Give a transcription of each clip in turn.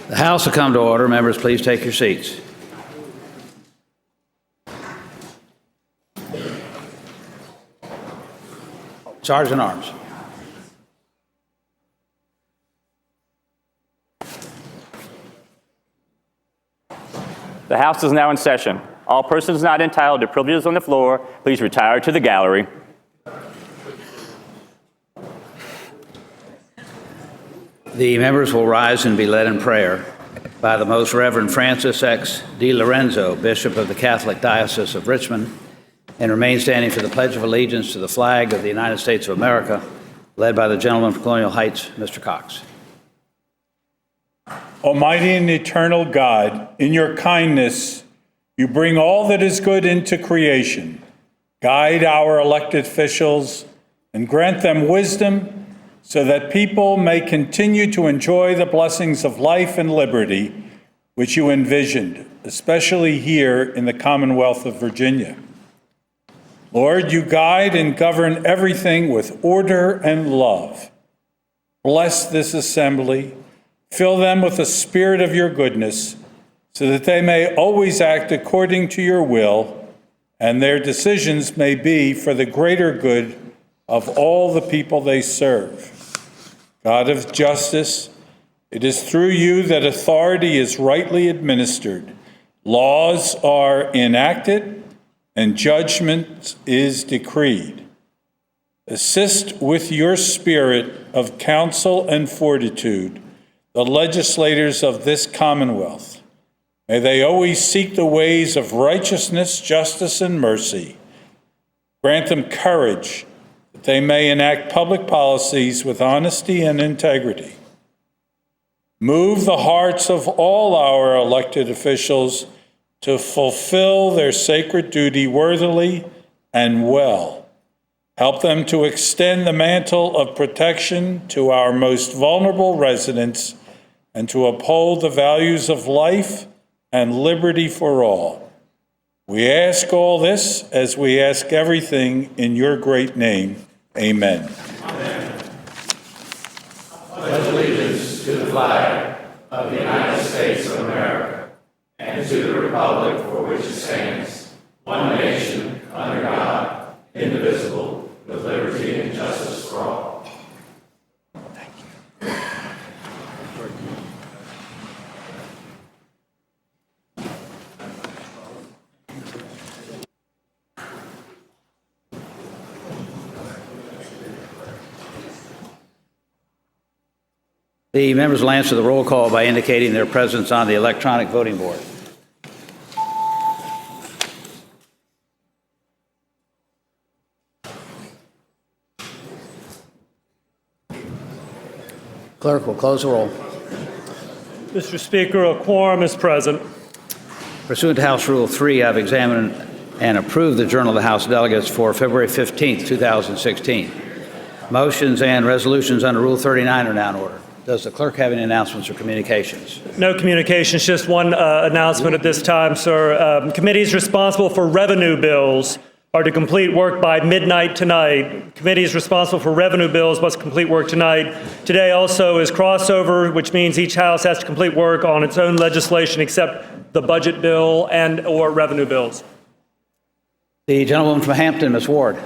The House will come to order. Members, please take your seats. Sergeant at Arms. The House is now in session. All persons not entitled to privileges on the floor, please retire to the gallery. The members will rise and be led in prayer by the Most Reverend Francis X. D. Lorenzo, Bishop of the Catholic Diocese of Richmond, and remain standing for the Pledge of Allegiance to the flag of the United States of America, led by the gentleman from Colonial Heights, Mr. Cox. Almighty and eternal God, in your kindness, you bring all that is good into creation. Guide our elected officials and grant them wisdom so that people may continue to enjoy the blessings of life and liberty which you envisioned, especially here in the Commonwealth of Virginia. Lord, you guide and govern everything with order and love. Bless this assembly. Fill them with the spirit of your goodness, so that they may always act according to your will, and their decisions may be for the greater good of all the people they serve. God of justice, it is through you that authority is rightly administered, laws are enacted, and judgment is decreed. Assist with your spirit of counsel and fortitude the legislators of this Commonwealth. May they always seek the ways of righteousness, justice, and mercy. Grant them courage that they may enact public policies with honesty and integrity. Move the hearts of all our elected officials to fulfill their sacred duty worthily and well. Help them to extend the mantle of protection to our most vulnerable residents and to uphold the values of life and liberty for all. We ask all this as we ask everything in your great name. Amen. Amen. Pledge allegiance to the flag of the United States of America and to the republic for which it stands, one nation, under God, indivisible, with liberty and justice for all. Thank you. The members will answer the roll call by indicating their presence on the electronic voting board. Clerk will close the roll. Mr. Speaker, a quorum is present. Pursuant to House Rule 3, I've examined and approved the Journal of the House of Delegates for February 15, 2016. Motions and resolutions under Rule 39 are now in order. Does the clerk have any announcements or communications? No communications, just one announcement at this time, sir. Committees responsible for revenue bills are to complete work by midnight tonight. Committees responsible for revenue bills must complete work tonight. Today also is crossover, which means each house has to complete work on its own legislation except the budget bill and or revenue bills. The gentlewoman from Hampton, Ms. Ward.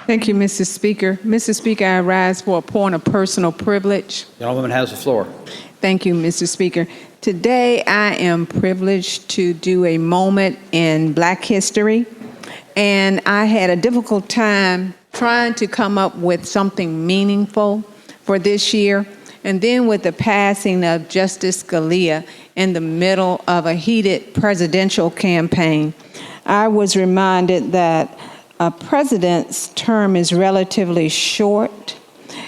Thank you, Mr. Speaker. Mr. Speaker, I rise for a point of personal privilege. The gentlewoman has the floor. Thank you, Mr. Speaker. Today, I am privileged to do a moment in Black history, and I had a difficult time trying to come up with something meaningful for this year. And then with the passing of Justice Scalia in the middle of a heated presidential campaign, I was reminded that a president's term is relatively short,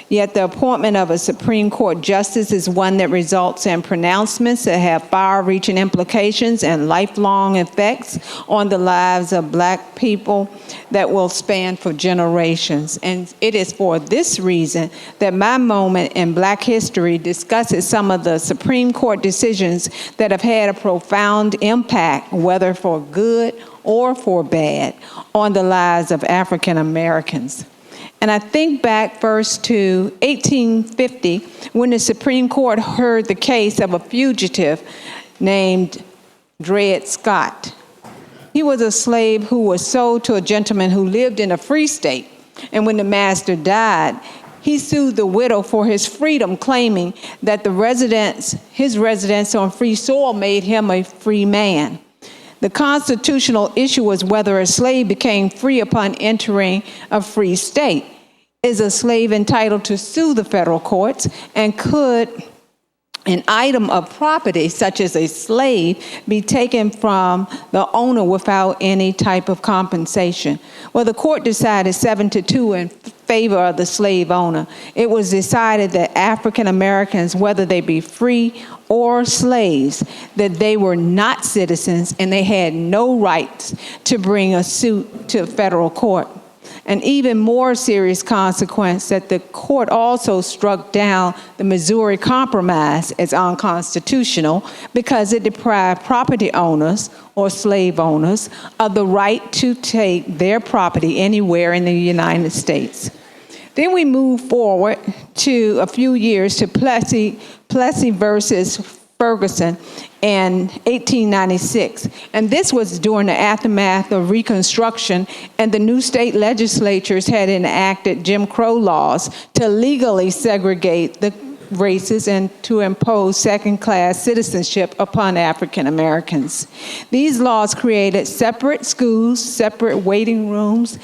Yet the appointment of a Supreme Court justice is one that results in pronouncements that have far-reaching implications and lifelong effects on the lives of Black people that will span for generations. And it is for this reason that my moment in Black history discusses some of the Supreme Court decisions that have had a profound impact, whether for good or for bad, on the lives of African Americans. And I think back first to 1850, when the Supreme Court heard the case of a fugitive named Dred Scott. He was a slave who was sold to a gentleman who lived in a free state. And when the master died, he sued the widow for his freedom, claiming that his residence on free soil made him a free man. The constitutional issue was whether a slave became free upon entering a free state. Is a slave entitled to sue the federal courts, and could an item of property, such as a slave, be taken from the owner without any type of compensation? Well, the court decided 7-2 in favor of the slave owner. It was decided that African Americans, whether they be free or slaves, that they were not citizens and they had no rights to bring a suit to federal court. An even more serious consequence that the court also struck down the Missouri Compromise as unconstitutional because it deprived property owners or slave owners of the right to take their property anywhere in the United States. Then we move forward to a few years to Plessy versus Ferguson in 1896. And this was during the aftermath of Reconstruction, and the new state legislatures had enacted Jim Crow laws to legally segregate the races and to impose second-class citizenship upon African Americans. These laws created separate schools, separate waiting rooms,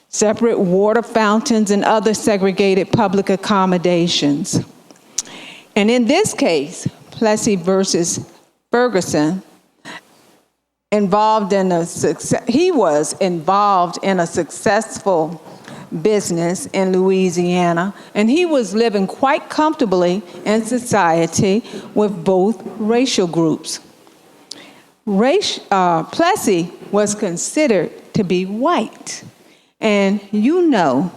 separate water fountains, and other segregated public accommodations. And in this case, Plessy versus Ferguson, he was involved in a successful business in Louisiana, and he was living quite comfortably in society with both racial groups. Plessy was considered to be white, and you know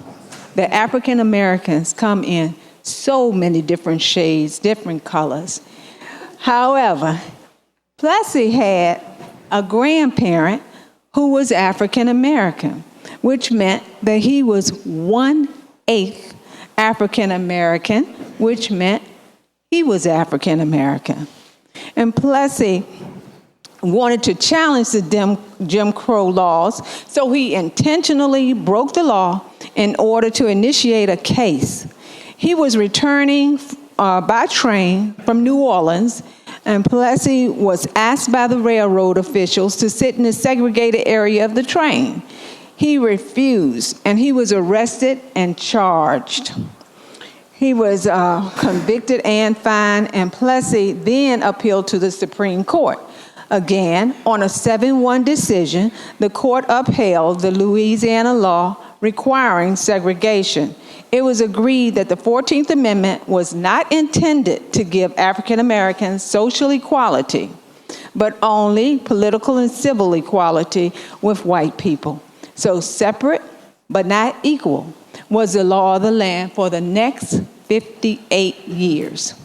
that African Americans come in so many different shades, different colors. However, Plessy had a grandparent who was African American, which meant that he was 1/8 African American, which meant he was African American. And Plessy wanted to challenge the Jim Crow laws, so he intentionally broke the law in order to initiate a case. He was returning by train from New Orleans, and Plessy was asked by the railroad officials to sit in the segregated area of the train. He refused, and he was arrested and charged. He was convicted and fined, and Plessy then appealed to the Supreme Court. Again, on a 7-1 decision, the court upheld the Louisiana law requiring segregation. It was agreed that the 14th Amendment was not intended to give African Americans social equality, but only political and civil equality with white people. So separate but not equal was the law of the land for the next 58 years.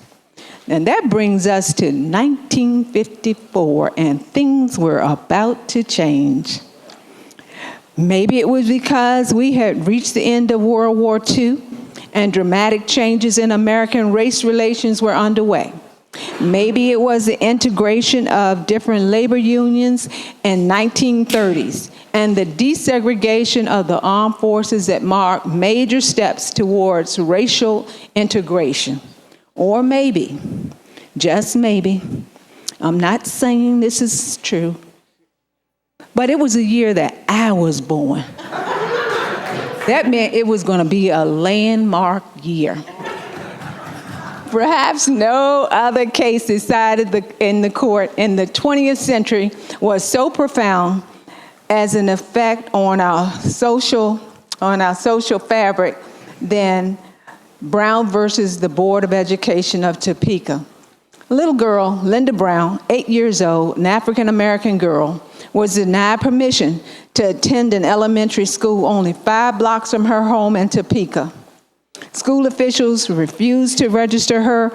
And that brings us to 1954, and things were about to change. Maybe it was because we had reached the end of World War II and dramatic changes in American race relations were underway. Maybe it was the integration of different labor unions in 1930s and the desegregation of the armed forces that marked major steps towards racial integration. Or maybe, just maybe, I'm not saying this is true, but it was a year that I was born. That meant it was going to be a landmark year. Perhaps no other case decided in the court in the 20th century was so profound as an effect on our social fabric than Brown versus the Board of Education of Topeka. A little girl, Linda Brown, 8 years old, an African-American girl, was denied permission to attend an elementary school only 5 blocks from her home in Topeka. School officials refused to register her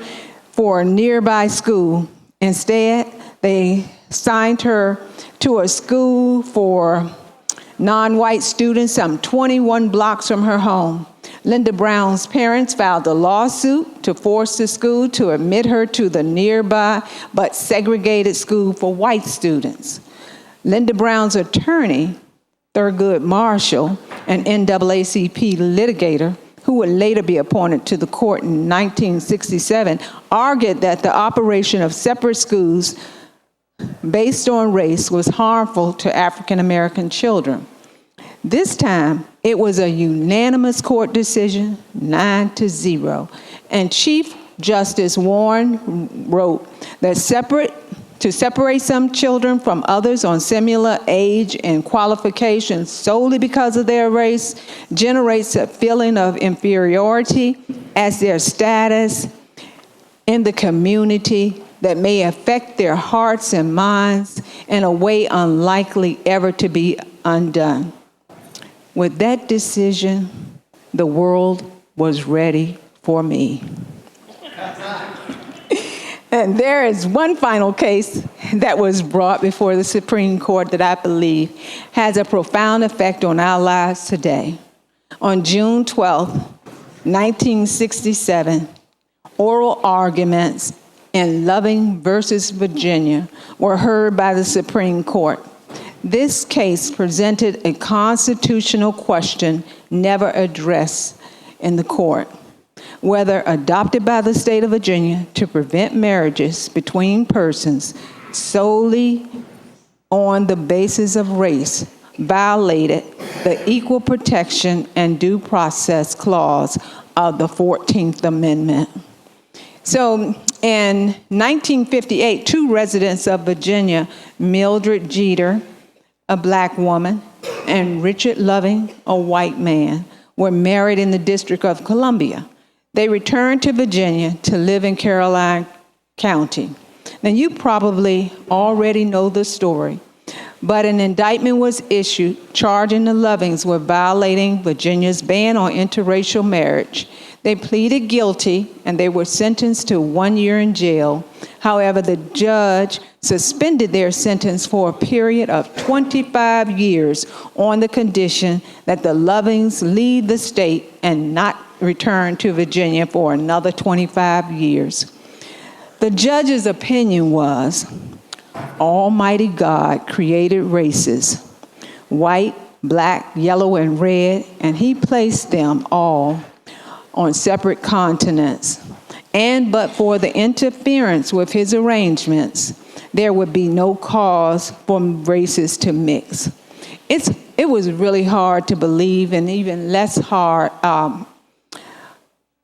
for a nearby school. Instead, they assigned her to a school for non-white students some 21 blocks from her home. Linda Brown's parents filed a lawsuit to force the school to admit her to the nearby but segregated school for white students. Linda Brown's attorney, Thurgood Marshall, an NAACP litigator who would later be appointed to the court in 1967, argued that the operation of separate schools based on race was harmful to African American children. This time, it was a unanimous court decision, 9-0, and Chief Justice Warren wrote that to separate some children from others on similar age and qualifications solely because of their race generates a feeling of inferiority as their status in the community that may affect their hearts and minds in a way unlikely ever to be undone. With that decision, the world was ready for me. And there is one final case that was brought before the Supreme Court that I believe has a profound effect on our lives today. On June 12, 1967, oral arguments in Loving versus Virginia were heard by the Supreme Court. This case presented a constitutional question never addressed in the court, whether adopted by the state of Virginia to prevent marriages between persons solely on the basis of race violated the Equal Protection and Due Process Clause of the 14th Amendment. So in 1958, 2 residents of Virginia, Mildred Jeter, a black woman, and Richard Loving, a white man, were married in the District of Columbia. They returned to Virginia to live in Caroline County. Now, you probably already know the story, but an indictment was issued charging the Lovings with violating Virginia's ban on interracial marriage. They pleaded guilty and they were sentenced to 1 year in jail. However, the judge suspended their sentence for a period of 25 years on the condition that the Lovings leave the state and not return to Virginia for another 25 years. The judge's opinion was, Almighty God created races, white, black, yellow, and red, and he placed them all on separate continents. And but for the interference with his arrangements, there would be no cause for races to mix. It was really hard to believe, and even less hard,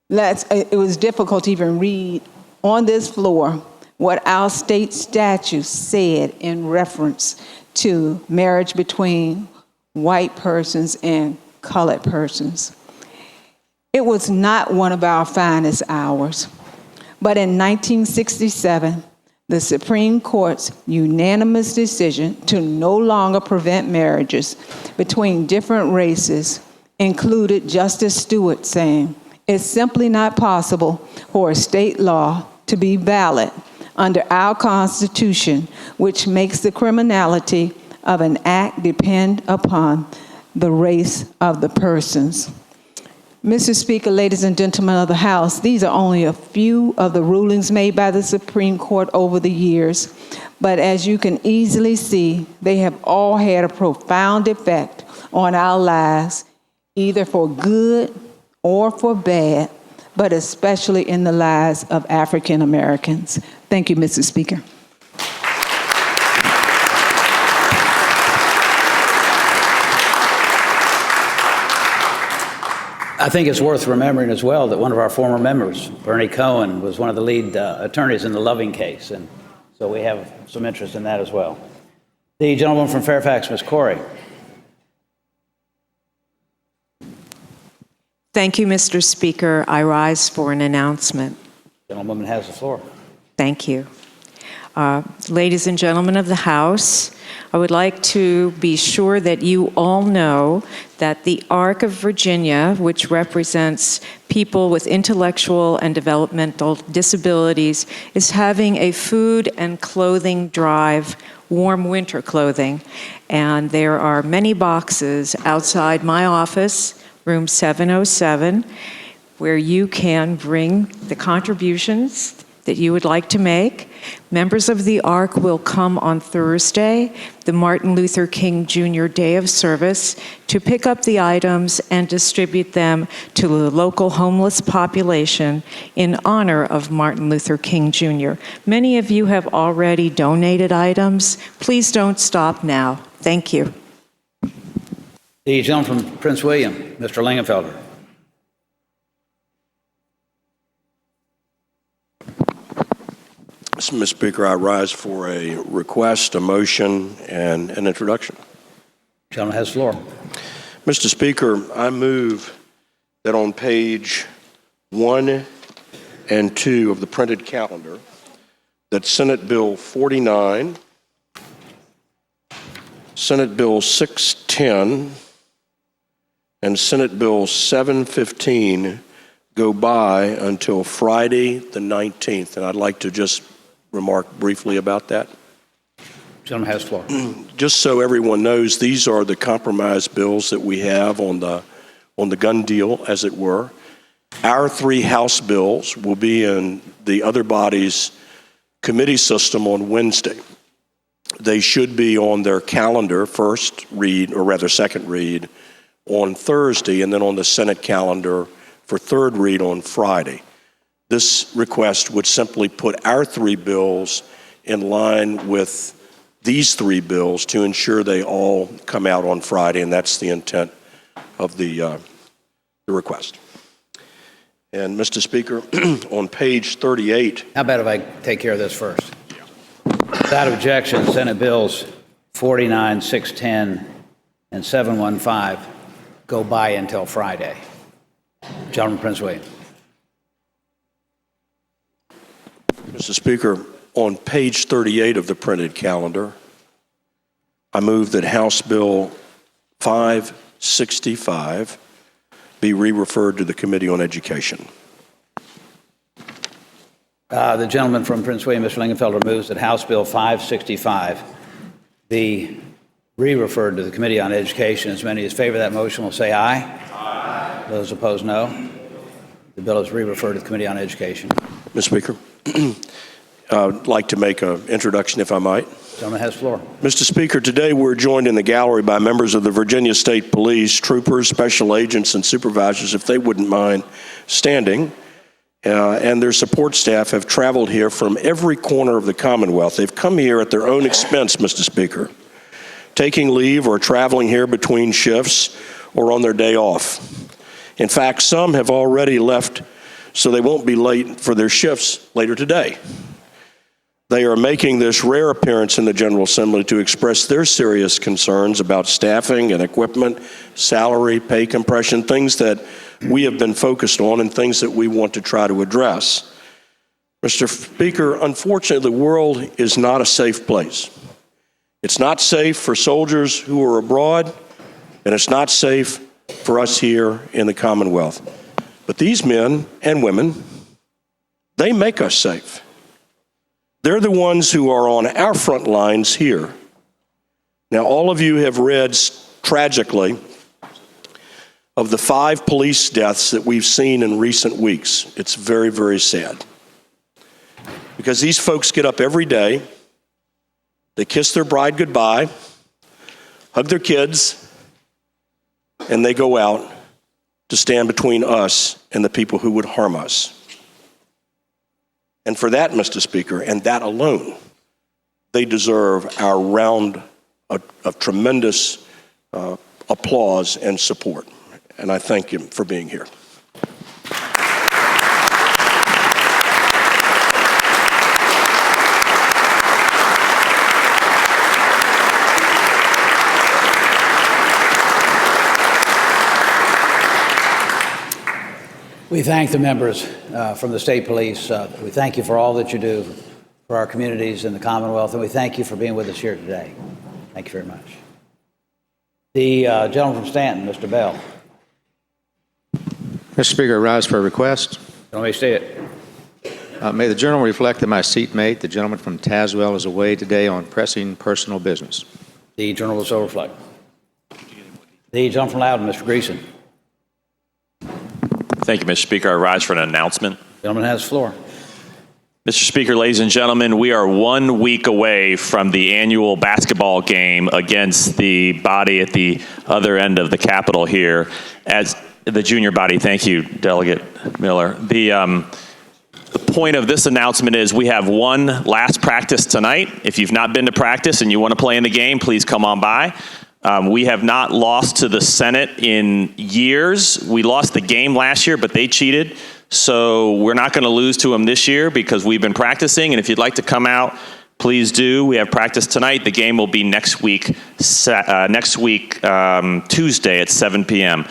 it was difficult to even read on this floor what our state statute said in reference to marriage between white persons and colored persons. It was not one of our finest hours, but in 1967, the Supreme Court's unanimous decision to no longer prevent marriages between different races included Justice Stewart saying, it's simply not possible for a state law to be valid under our Constitution, which makes the criminality of an act depend upon the race of the persons. Mr. Speaker, ladies and gentlemen of the House, these are only a few of the rulings made by the Supreme Court over the years, but as you can easily see, they have all had a profound effect on our lives, either for good or for bad, but especially in the lives of African Americans. Thank you, Mr. Speaker. I think it's worth remembering as well that one of our former members, Bernie Cohen, was one of the lead attorneys in the Loving case, and so we have some interest in that as well. The gentleman from Fairfax, Ms. Corey. Thank you, Mr. Speaker. I rise for an announcement. Gentlewoman has the floor. Thank you. Ladies and gentlemen of the House, I would like to be sure that you all know that the ARC of Virginia, which represents people with intellectual and developmental disabilities, is having a food and clothing drive, warm winter clothing. And there are many boxes outside my office, room 707, where you can bring the contributions that you would like to make. Members of the ARC will come on Thursday, the Martin Luther King Jr. Day of Service, to pick up the items and distribute them to the local homeless population in honor of Martin Luther King Jr. Many of you have already donated items. Please don't stop now. Thank you. The gentleman from Prince William, Mr. Lingenfelter. Mr. Speaker, I rise for a request, a motion, and an introduction. Gentleman has the floor. Mr. Speaker, I move that on page 1 and 2 of the printed calendar, that Senate Bill 49, Senate Bill 610, and Senate Bill 715 go by until Friday the 19th. And I'd like to just remark briefly about that. Gentleman has the floor. Just so everyone knows, these are the compromise bills that we have on the gun deal, as it were. Our 3 House bills will be in the other body's committee system on Wednesday. They should be on their calendar first read, or rather second read, on Thursday, and then on the Senate calendar for third read on Friday. This request would simply put our 3 bills in line with these 3 bills to ensure they all come out on Friday, and that's the intent of the request. And Mr. Speaker, on page 38. How about if I take care of this first? Without objection, Senate Bills 49, 610, and 715 go by until Friday. Gentleman from Prince William. Mr. Speaker, on page 38 of the printed calendar, I move that House Bill 565 be re-referred to the Committee on Education. The gentleman from Prince William, Mr. Lingenfelter, moves that House Bill 565 be re-referred to the Committee on Education. As many as favor that motion will say aye. Aye. Those opposed, no. The bill is re-referred to the Committee on Education. Mr. Speaker, I'd like to make an introduction, if I might. Gentleman has the floor. Mr. Speaker, today we're joined in the gallery by members of the Virginia State Police, troopers, special agents, and supervisors, if they wouldn't mind standing. And their support staff have traveled here from every corner of the Commonwealth. They've come here at their own expense, Mr. Speaker, taking leave or traveling here between shifts or on their day off. In fact, some have already left so they won't be late for their shifts later today. They are making this rare appearance in the General Assembly to express their serious concerns about staffing and equipment, salary, pay compression, things that we have been focused on and things that we want to try to address. Mr. Speaker, unfortunately, the world is not a safe place. It's not safe for soldiers who are abroad, and it's not safe for us here in the Commonwealth. But these men and women, they make us safe. They're the ones who are on our front lines here. Now, all of you have read, tragically, of the 5 police deaths that we've seen in recent weeks. It's very, very sad. Because these folks get up every day, they kiss their bride goodbye, hug their kids, and they go out to stand between us and the people who would harm us. And for that, Mr. Speaker, and that alone, they deserve our round of tremendous applause and support. And I thank you for being here. We thank the members from the state police. We thank you for all that you do for our communities in the Commonwealth, and we thank you for being with us here today. Thank you very much. The gentleman from Stanton, Mr. Bell. Mr. Speaker, I rise for a request. Let me say it. May the journal reflect that my seatmate, the gentleman from Tazewell, is away today on pressing personal business. The journal will so reflect. The gentleman from Loudon, Mr. Greason. Thank you, Mr. Speaker. I rise for an announcement. The gentleman has the floor. Mr. Speaker, ladies and gentlemen, we are 1 week away from the annual basketball game against the body at the other end of the Capitol here, as the junior body. Thank you, Delegate Miller. The point of this announcement is we have one last practice tonight. If you've not been to practice and you want to play in the game, please come on by. We have not lost to the Senate in years. We lost the game last year, but they cheated. So we're not going to lose to them this year because we've been practicing. And if you'd like to come out, please do. We have practice tonight. The game will be next week Tuesday at 7 p.m.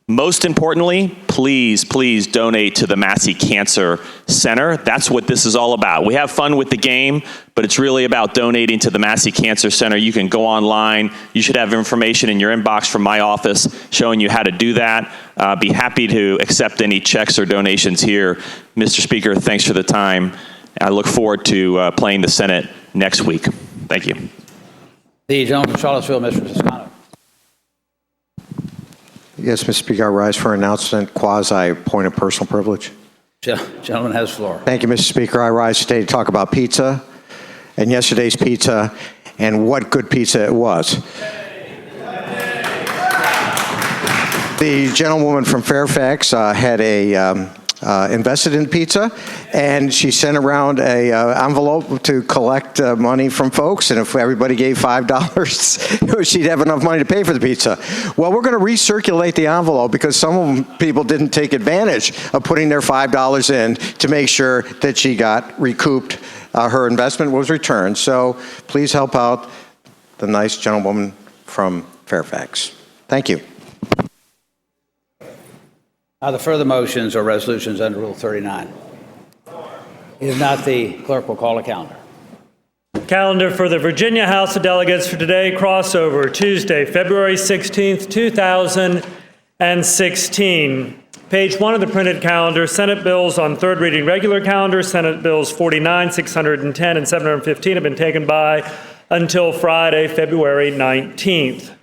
Most importantly, please donate to the Massey Cancer Center. That's what this is all about. We have fun with the game, but it's really about donating to the Massey Cancer Center. You can go online. You should have information in your inbox from my office showing you how to do that. Be happy to accept any checks or donations here. Mr. Speaker, thanks for the time. I look forward to playing the Senate next week. Thank you. The gentleman from Charlottesville, Mr. Toscano. Yes, Mr. Speaker, I rise for an announcement, quasi point of personal privilege. Gentleman has the floor. Thank you, Mr. Speaker. I rise today to talk about pizza and yesterday's pizza and what good pizza it was. The gentlewoman from Fairfax had invested in pizza, and she sent around a envelope to collect money from folks, and if everybody gave $5, she'd have enough money to pay for the pizza. Well, we're going to recirculate the envelope because some people didn't take advantage of putting their $5 in to make sure that she got recouped. Her investment was returned. So please help out the nice gentlewoman from Fairfax. Thank you. Are there further motions or resolutions under Rule 39? If not, the clerk will call a calendar. Calendar for the Virginia House of Delegates for today, crossover, Tuesday, February 16th, 2016. Page 1 of the printed calendar, Senate bills on third reading regular calendar, Senate bills 49, 610, and 715 have been taken by until Friday, February 19th.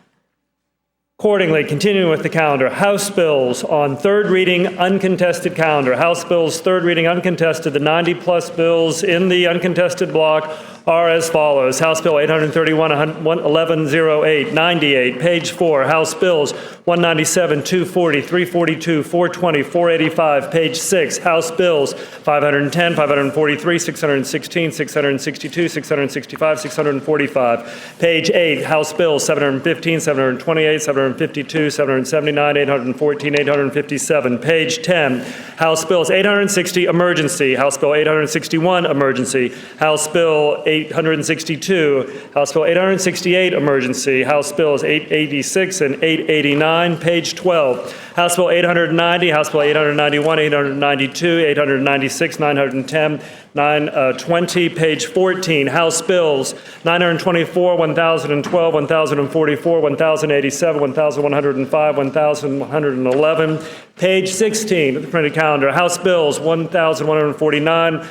Accordingly, continuing with the calendar, House bills on third reading uncontested calendar. House bills third reading uncontested. The 90-plus bills in the uncontested block are as follows. House Bill 831, 1108, 98, page 4. House Bills 197, 240, 342, 420, 485, page 6. House Bills 510, 543, 616, 662, 665, 645, page 8. House Bills 715, 728, 752, 779, 814, 857, page 10. House Bills 860, emergency. House Bill 861, emergency. House Bill 862, House Bill 868, emergency, House Bills 886 and 889, page 12. House Bill 890, House Bill 891, 892, 896, 910, 920, page 14. House Bills 924, 1012, 1044, 1087, 1105, 1111, page 16 of the printed calendar. House Bills 1149,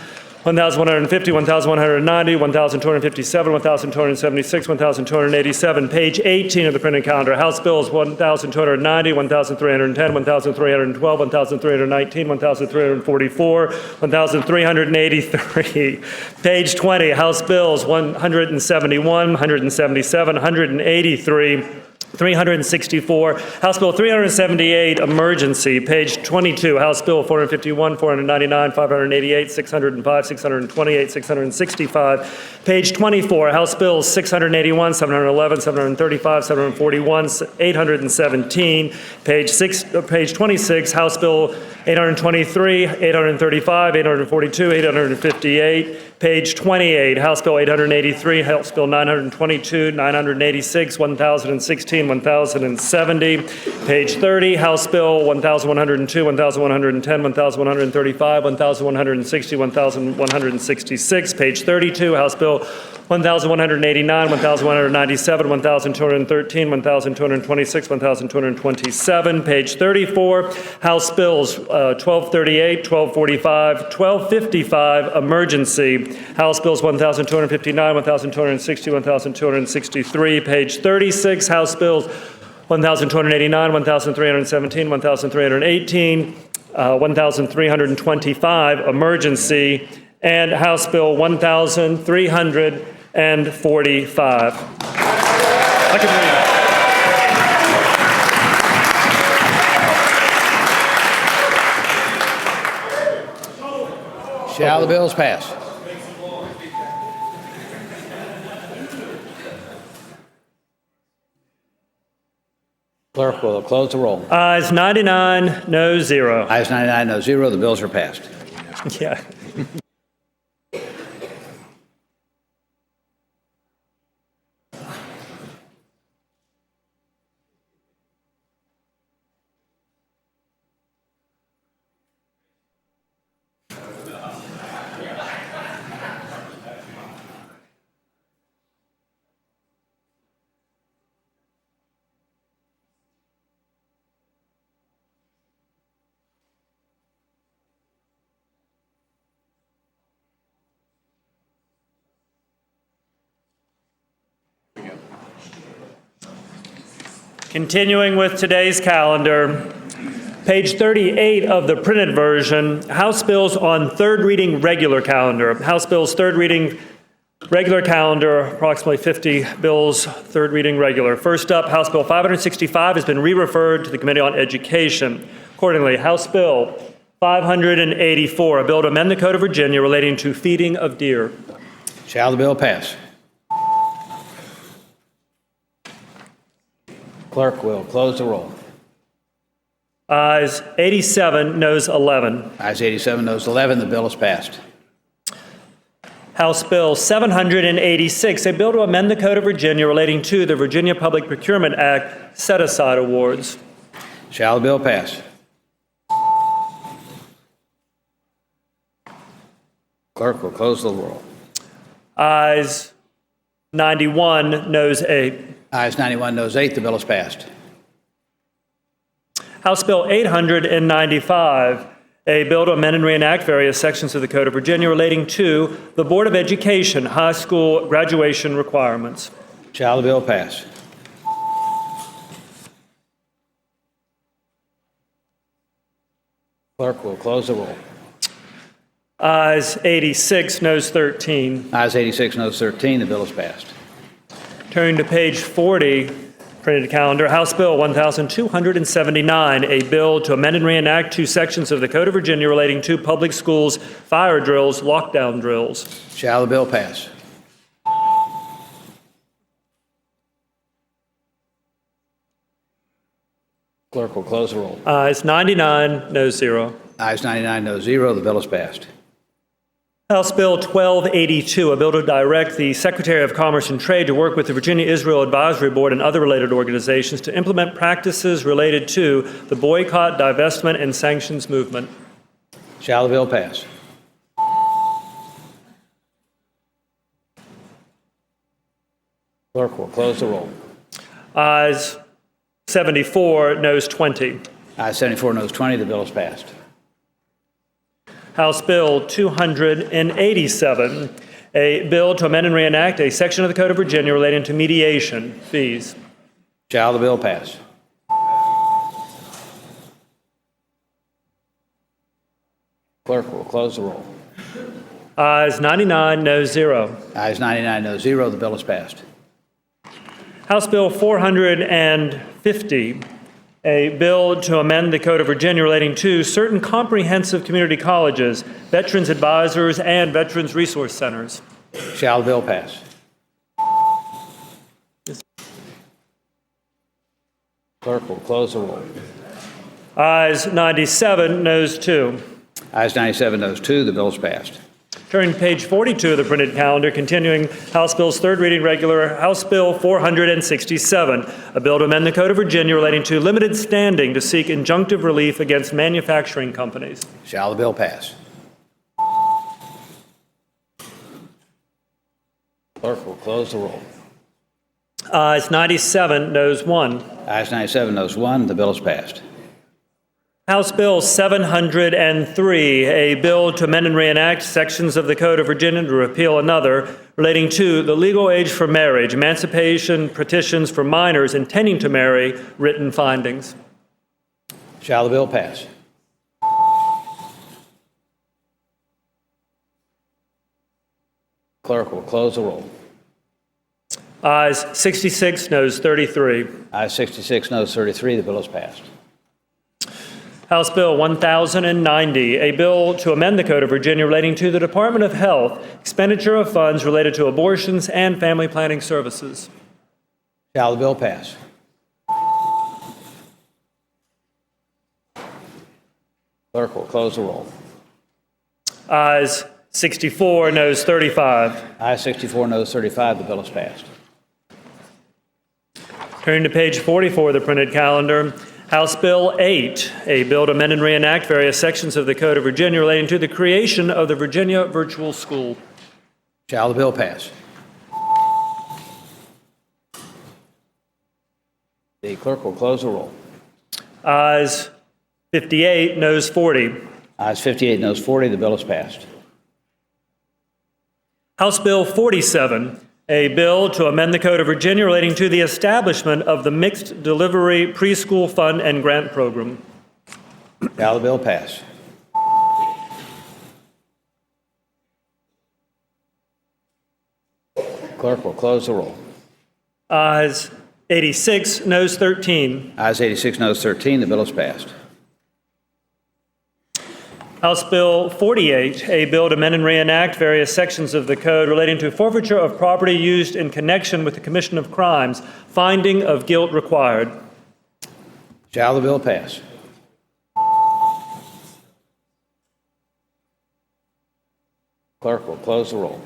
1,150, 1,190, 1,257, 1,276, 1,287. Page 18 of the printed calendar. House Bills 1,290, 1,310, 1,312, 1,319, 1,344, 1,383. Page 20. House Bills 171, 177, 183. 364, House Bill 378, emergency, page 22, House Bill 451, 499, 588, 605, 628, 665, page 24, House Bills 681, 711, 735, 741, 817, page 26, House Bill 823, 835, 842, 858, page 28, House Bill 883, House Bill 922, 986, 1016, 1017, 1070. Page 30, House Bill 1102, 1110, 1135, 1160, 1166. Page 32, House Bill 1189, 1197, 1213, 1226, 1227. Page 34, House Bills 1238, 1245, 1255, emergency. House Bills 1259, 1260, 1263. Page 36, House Bills 1289, 1317, 1318, 1325, emergency, and House Bill 1345. I can read. Shall the bills pass? Clerk will close the roll. Ayes 99, no 0. Ayes 99, no 0. The bills are passed. Yeah. Continuing with today's calendar, page 38 of the printed version, House Bills on third reading regular calendar. House Bills third reading regular calendar, approximately 50 bills, third reading regular. First up, House Bill 565 has been re-referred to the Committee on Education. Accordingly, House Bill 584, a bill to amend the Code of Virginia relating to feeding of deer. Shall the bill pass? Clerk will close the roll. Ayes 87, noes 11. Ayes 87, noes 11. The bill is passed. House Bill 786, a bill to amend the Code of Virginia relating to the Virginia Public Procurement Act set-aside awards. Shall the bill pass? Clerk will close the roll. Ayes 91, noes 8. Ayes 91, noes 8. The bill is passed. House Bill 895, a bill to amend and reenact various sections of the Code of Virginia relating to the Board of Education high school graduation requirements. Shall the bill pass? Clerk will close the roll. Ayes 86, noes 13. Ayes 86, noes 13. The bill is passed. Turning to page 40, printed calendar, House Bill 1279, a bill to amend and reenact two sections of the Code of Virginia relating to public schools, fire drills, lockdown drills. Shall the bill pass? Clerk will close the roll. Ayes 99, noes 0. Ayes 99, noes 0. The bill is passed. House Bill 1282, a bill to direct the Secretary of Commerce and Trade to work with the Virginia Israel Advisory Board and other related organizations to implement practices related to the boycott, divestment, and sanctions movement. Shall the bill pass? Clerk will close the roll. Ayes 74, noes 20. Ayes 74, noes 20. The bill is passed. House Bill 287, a bill to amend and reenact a section of the Code of Virginia relating to mediation fees. Shall the bill pass? Clerk will close the roll. Ayes 99, noes 0. Ayes 99, noes 0. The bill is passed. House Bill 450, a bill to amend the Code of Virginia relating to certain comprehensive community colleges, veterans advisors, and veterans resource centers. Shall the bill pass? Clerk will close the roll. Ayes 97, noes 2. Ayes 97, noes 2. The bill is passed. Turning to page 42 of the printed calendar, continuing House Bills third reading regular, House Bill 467, a bill to amend the Code of Virginia relating to limited standing to seek injunctive relief against manufacturing companies. Shall the bill pass? Clerk will close the roll. Ayes 97, noes 1. Ayes 97, noes 1. The bill is passed. House Bill 703, a bill to amend and reenact sections of the Code of Virginia to repeal another relating to the legal age for marriage, emancipation petitions for minors intending to marry, written findings. Shall the bill pass? Clerk will close the roll. Ayes 66, noes 33. Ayes 66, noes 33. The bill is passed. House Bill 1090, a bill to amend the Code of Virginia relating to the Department of Health, expenditure of funds related to abortions and family planning services. Shall the bill pass? Clerk will close the roll. Ayes 64, noes 35. Ayes 64, noes 35. The bill is passed. Turning to page 44 of the printed calendar, House Bill 8, a bill to amend and reenact various sections of the Code of Virginia relating to the creation of the Virginia Virtual School. Shall the bill pass? The clerk will close the roll. Ayes 58, noes 40. Ayes 58, noes 40. The bill is passed. House Bill 47, a bill to amend the Code of Virginia relating to the establishment of the Mixed Delivery Preschool Fund and Grant Program. Shall the bill pass? Clerk will close the roll. Ayes 86, noes 13. Ayes 86, noes 13. The bill is passed. House Bill 48, a bill to amend and reenact various sections of the code relating to forfeiture of property used in connection with the commission of crimes, finding of guilt required. Shall the bill pass? Clerk will close the roll.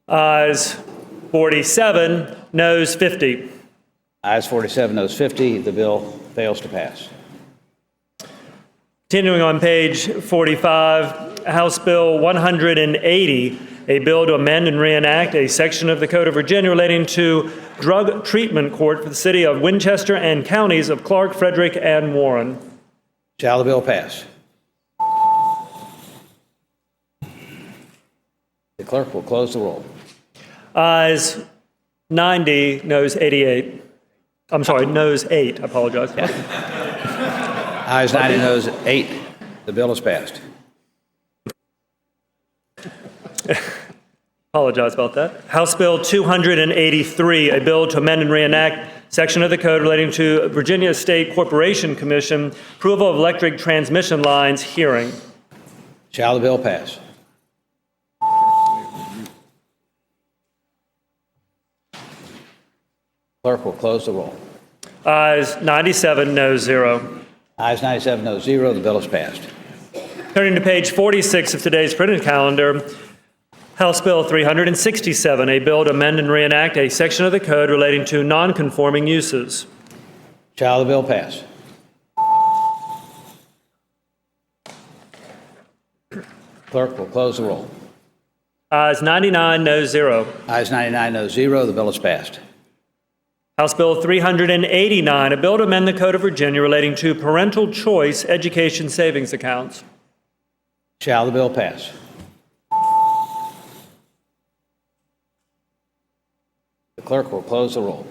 Ayes 47, noes 50. Ayes 47, noes 50. The bill fails to pass. Continuing on page 45, House Bill 180, a bill to amend and reenact a section of the Code of Virginia relating to drug treatment court for the city of Winchester and counties of Clark, Frederick, and Warren. Shall the bill pass? The clerk will close the roll. Ayes 90, noes 88. I'm sorry, noes 8. I apologize. Ayes 90, noes 8. The bill is passed. Apologize about that. House Bill 283, a bill to amend and reenact section of the code relating to Virginia State Corporation Commission approval of electric transmission lines hearing. Shall the bill pass? Clerk will close the roll. Ayes 97, noes 0. Ayes 97, noes 0. The bill is passed. Turning to page 46 of today's printed calendar, House Bill 367, a bill to amend and reenact a section of the code relating to non-conforming uses. Shall the bill pass? Clerk will close the roll. Ayes 99, noes 0. Ayes 99, noes 0. The bill is passed. House Bill 389, a bill to amend the Code of Virginia relating to parental choice education savings accounts. Shall the bill pass? The clerk will close the roll.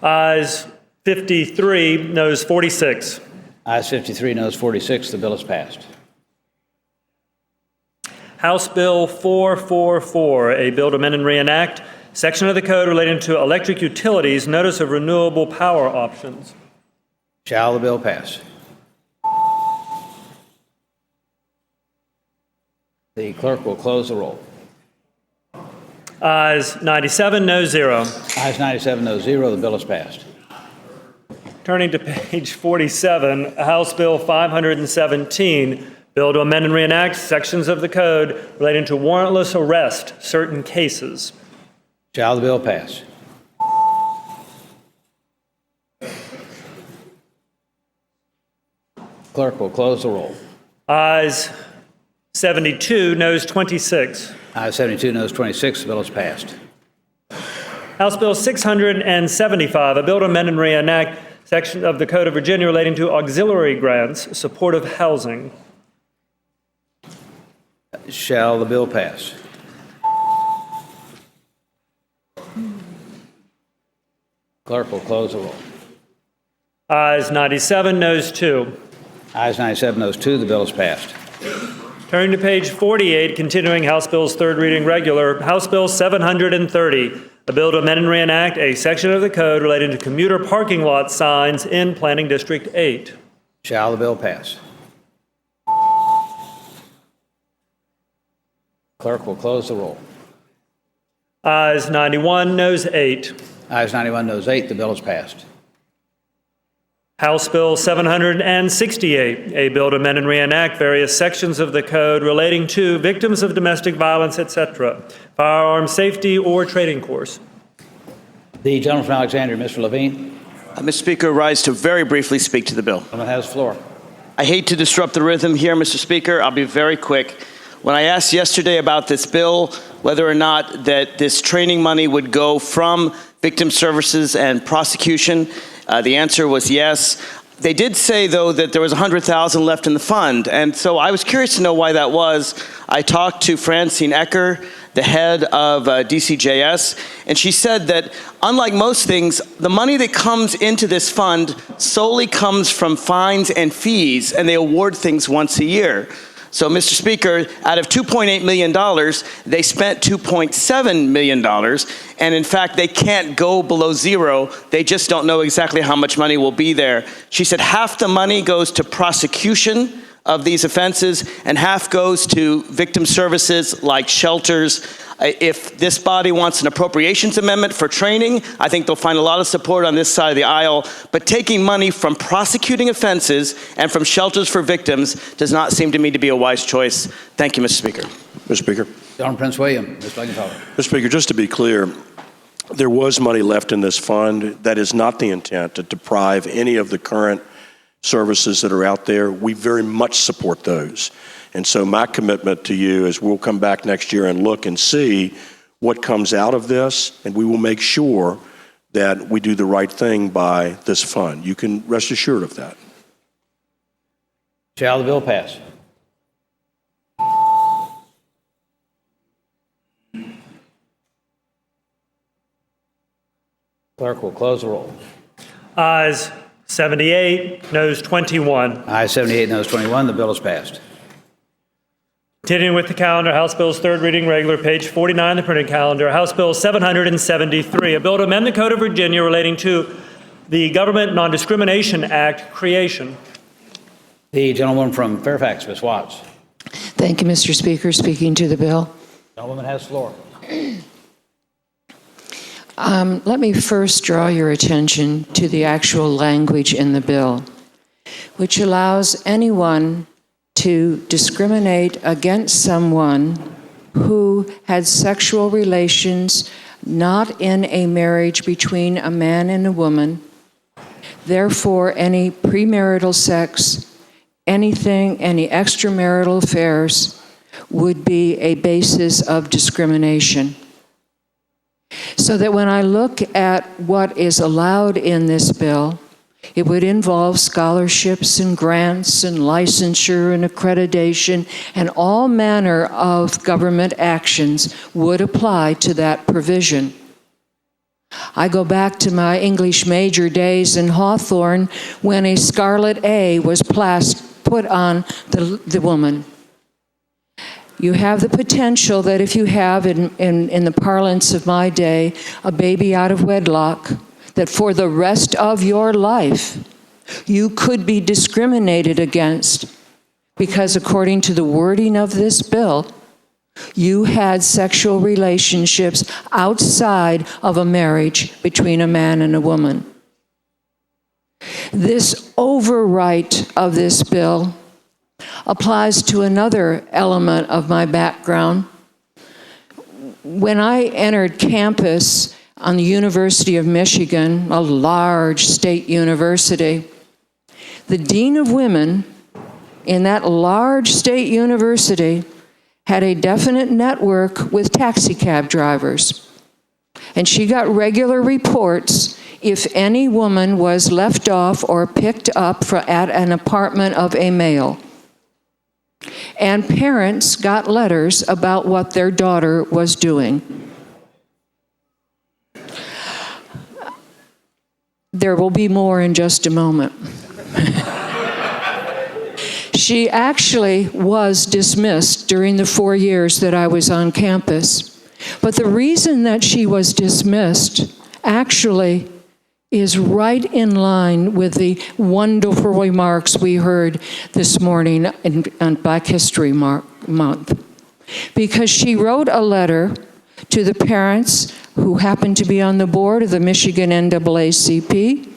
Ayes 53, noes 46. Ayes 53, noes 46. The bill is passed. House Bill 444, a bill to amend and reenact section of the code relating to electric utilities notice of renewable power options. Shall the bill pass? The clerk will close the roll. Ayes 97, noes 0. Ayes 97, noes 0. The bill is passed. Turning to page 47, House Bill 517, Bill to amend and reenact sections of the code relating to warrantless arrest, certain cases. Shall the bill pass? Clerk will close the roll. Ayes 72, noes 26. Ayes 72, noes 26. The bill is passed. House Bill 675, a bill to amend and reenact section of the Code of Virginia relating to auxiliary grants, supportive housing. Shall the bill pass? Clerk will close the roll. Ayes 97, noes 2. Ayes 97, noes 2. The bill is passed. Turning to page 48, continuing House Bills third reading regular, House Bill 730, a bill to amend and reenact a section of the code relating to commuter parking lot signs in Planning District 8. Shall the bill pass? Clerk will close the roll. Ayes 91, noes 8. Ayes 91, noes 8. The bill is passed. House Bill 768, a bill to amend and reenact various sections of the code relating to victims of domestic violence, etc., firearm safety or training course. The gentleman from Alexandria, Mr. Levine. Mr. Speaker, rise to very briefly speak to the bill. The gentleman has the floor. I hate to disrupt the rhythm here, Mr. Speaker. I'll be very quick. When I asked yesterday about this bill, whether or not that this training money would go from victim services and prosecution, the answer was yes. They did say, though, that there was $100,000 left in the fund, and so I was curious to know why that was. I talked to Francine Ecker, the head of DCJS, and she said that, unlike most things, the money that comes into this fund solely comes from fines and fees, and they award things once a year. So, Mr. Speaker, out of $2.8 million, they spent $2.7 million, and in fact, they can't go below zero. They just don't know exactly how much money will be there. She said half the money goes to prosecution of these offenses, and half goes to victim services like shelters. If this body wants an appropriations amendment for training, I think they'll find a lot of support on this side of the aisle. But taking money from prosecuting offenses and from shelters for victims does not seem to me to be a wise choice. Thank you, Mr. Speaker. Mr. Speaker. Gentleman Prince William, Ms. Blankenthal. Mr. Speaker, just to be clear, there was money left in this fund. That is not the intent to deprive any of the current services that are out there. We very much support those. And so my commitment to you is we'll come back next year and look and see what comes out of this, and we will make sure that we do the right thing by this fund. You can rest assured of that. Shall the bill pass? Clerk will close the roll. Ayes 78, noes 21. Ayes 78, noes 21. The bill is passed. Continuing with the calendar, House Bills third reading regular, page 49, the printed calendar, House Bill 773, a bill to amend the Code of Virginia relating to the Government Non-Discrimination Act creation. The gentlewoman from Fairfax, Ms. Watts. Thank you, Mr. Speaker. Speaking to the bill. The gentlewoman has the floor. Let me first draw your attention to the actual language in the bill, which allows anyone to discriminate against someone who had sexual relations not in a marriage between a man and a woman. Therefore, any premarital sex, anything, any extramarital affairs would be a basis of discrimination. So that when I look at what is allowed in this bill, it would involve scholarships and grants and licensure and accreditation, and all manner of government actions would apply to that provision. I go back to my English major days in Hawthorne when a scarlet A was put on the woman. You have the potential that if you have, in the parlance of my day, a baby out of wedlock, that for the rest of your life, you could be discriminated against because according to the wording of this bill, you had sexual relationships outside of a marriage between a man and a woman. This overwrite of this bill applies to another element of my background. When I entered campus on the University of Michigan, a large state university, the dean of women in that large state university had a definite network with taxi cab drivers. And she got regular reports if any woman was left off or picked up at an apartment of a male. And parents got letters about what their daughter was doing. There will be more in just a moment. She actually was dismissed during the 4 years that I was on campus. But the reason that she was dismissed actually is right in line with the wonderful remarks we heard this morning on Black History Month. Because she wrote a letter to the parents who happened to be on the board of the Michigan NAACP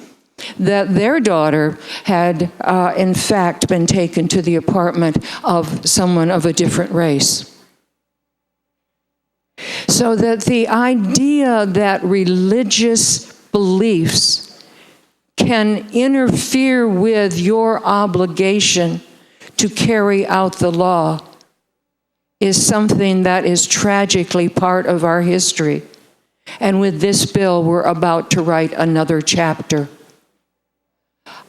that their daughter had, in fact, been taken to the apartment of someone of a different race. So that the idea that religious beliefs can interfere with your obligation to carry out the law is something that is tragically part of our history. And with this bill, we're about to write another chapter.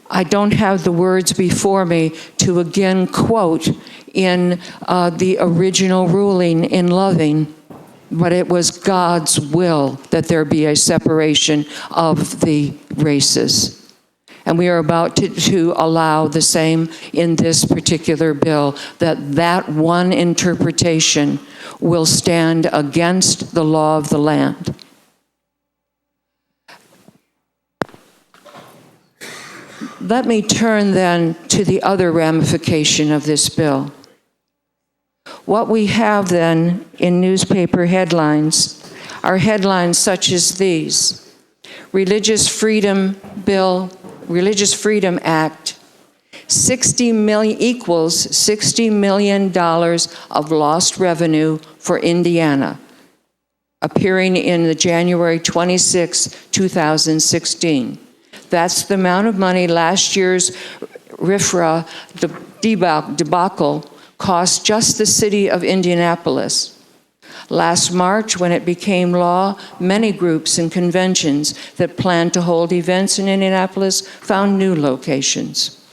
I don't have the words before me to again quote in the original ruling in Loving, but it was God's will that there be a separation of the races. And we are about to allow the same in this particular bill, that one interpretation will stand against the law of the land. Let me turn then to the other ramification of this bill. What we have then in newspaper headlines are headlines such as these: Religious Freedom Bill, Religious Freedom Act, equals $60 million of lost revenue for Indiana, appearing in the January 26, 2016. That's the amount of money last year's RFRA debacle cost just the city of Indianapolis. Last March, when it became law, many groups and conventions that planned to hold events in Indianapolis found new locations.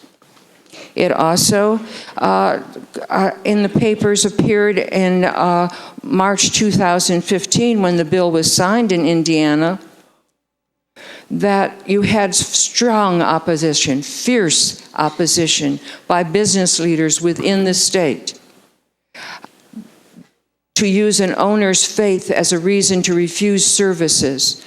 It also, in the papers, appeared in March 2015, when the bill was signed in Indiana, that you had strong opposition, fierce opposition by business leaders within the state to use an owner's faith as a reason to refuse services.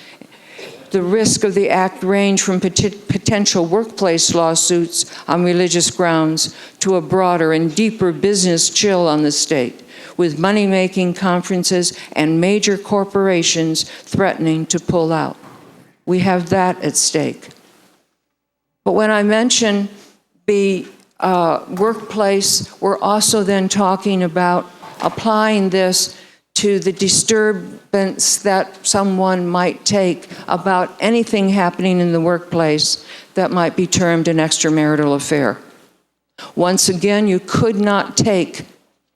The risk of the act ranged from potential workplace lawsuits on religious grounds to a broader and deeper business chill on the state, with money-making conferences and major corporations threatening to pull out. We have that at stake. But when I mention the workplace, we're also then talking about applying this to the disturbance that someone might take about anything happening in the workplace that might be termed an extramarital affair. Once again, you could not take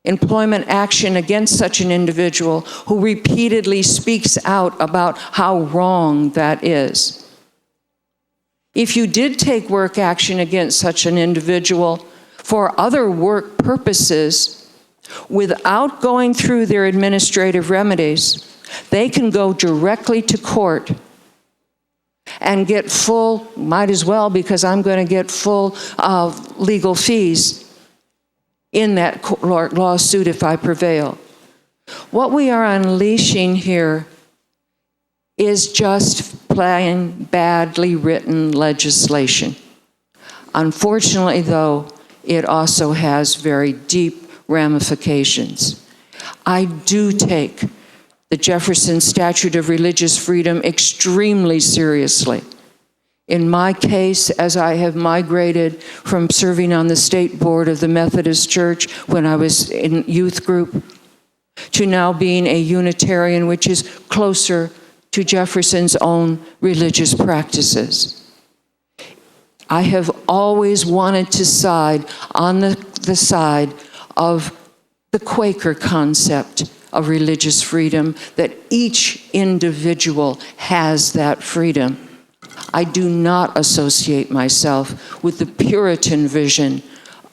employment action against such an individual who repeatedly speaks out about how wrong that is. If you did take work action against such an individual for other work purposes, without going through their administrative remedies, they can go directly to court and get full, might as well, because I'm going to get full legal fees in that lawsuit if I prevail. What we are unleashing here is just plain badly written legislation. Unfortunately, though, it also has very deep ramifications. I do take the Jefferson Statute of Religious Freedom extremely seriously. In my case, as I have migrated from serving on the state board of the Methodist Church when I was in youth group, to now being a Unitarian, which is closer to Jefferson's own religious practices. I have always wanted to side on the side of the Quaker concept of religious freedom, that each individual has that freedom. I do not associate myself with the Puritan vision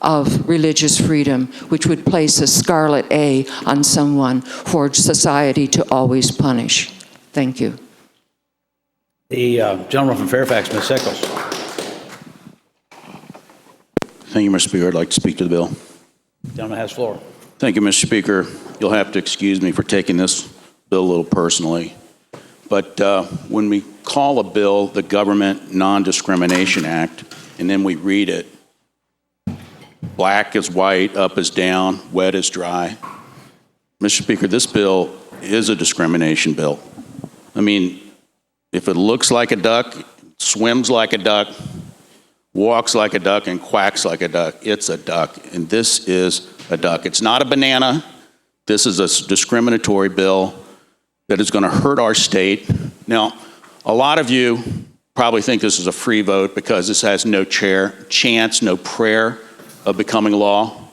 of religious freedom, which would place a scarlet A on someone for society to always punish. Thank you. The gentleman from Fairfax, Ms. Sickles. Thank you, Mr. Speaker. I'd like to speak to the bill. Gentleman has the floor. Thank you, Mr. Speaker. You'll have to excuse me for taking this bill a little personally. But when we call a bill the Government Non-Discrimination Act, and then we read it, black is white, up is down, wet is dry. Mr. Speaker, this bill is a discrimination bill. I mean, if it looks like a duck, swims like a duck, walks like a duck, and quacks like a duck, it's a duck. And this is a duck. It's not a banana. This is a discriminatory bill that is going to hurt our state. Now, a lot of you probably think this is a free vote because this has no chance, no prayer of becoming law.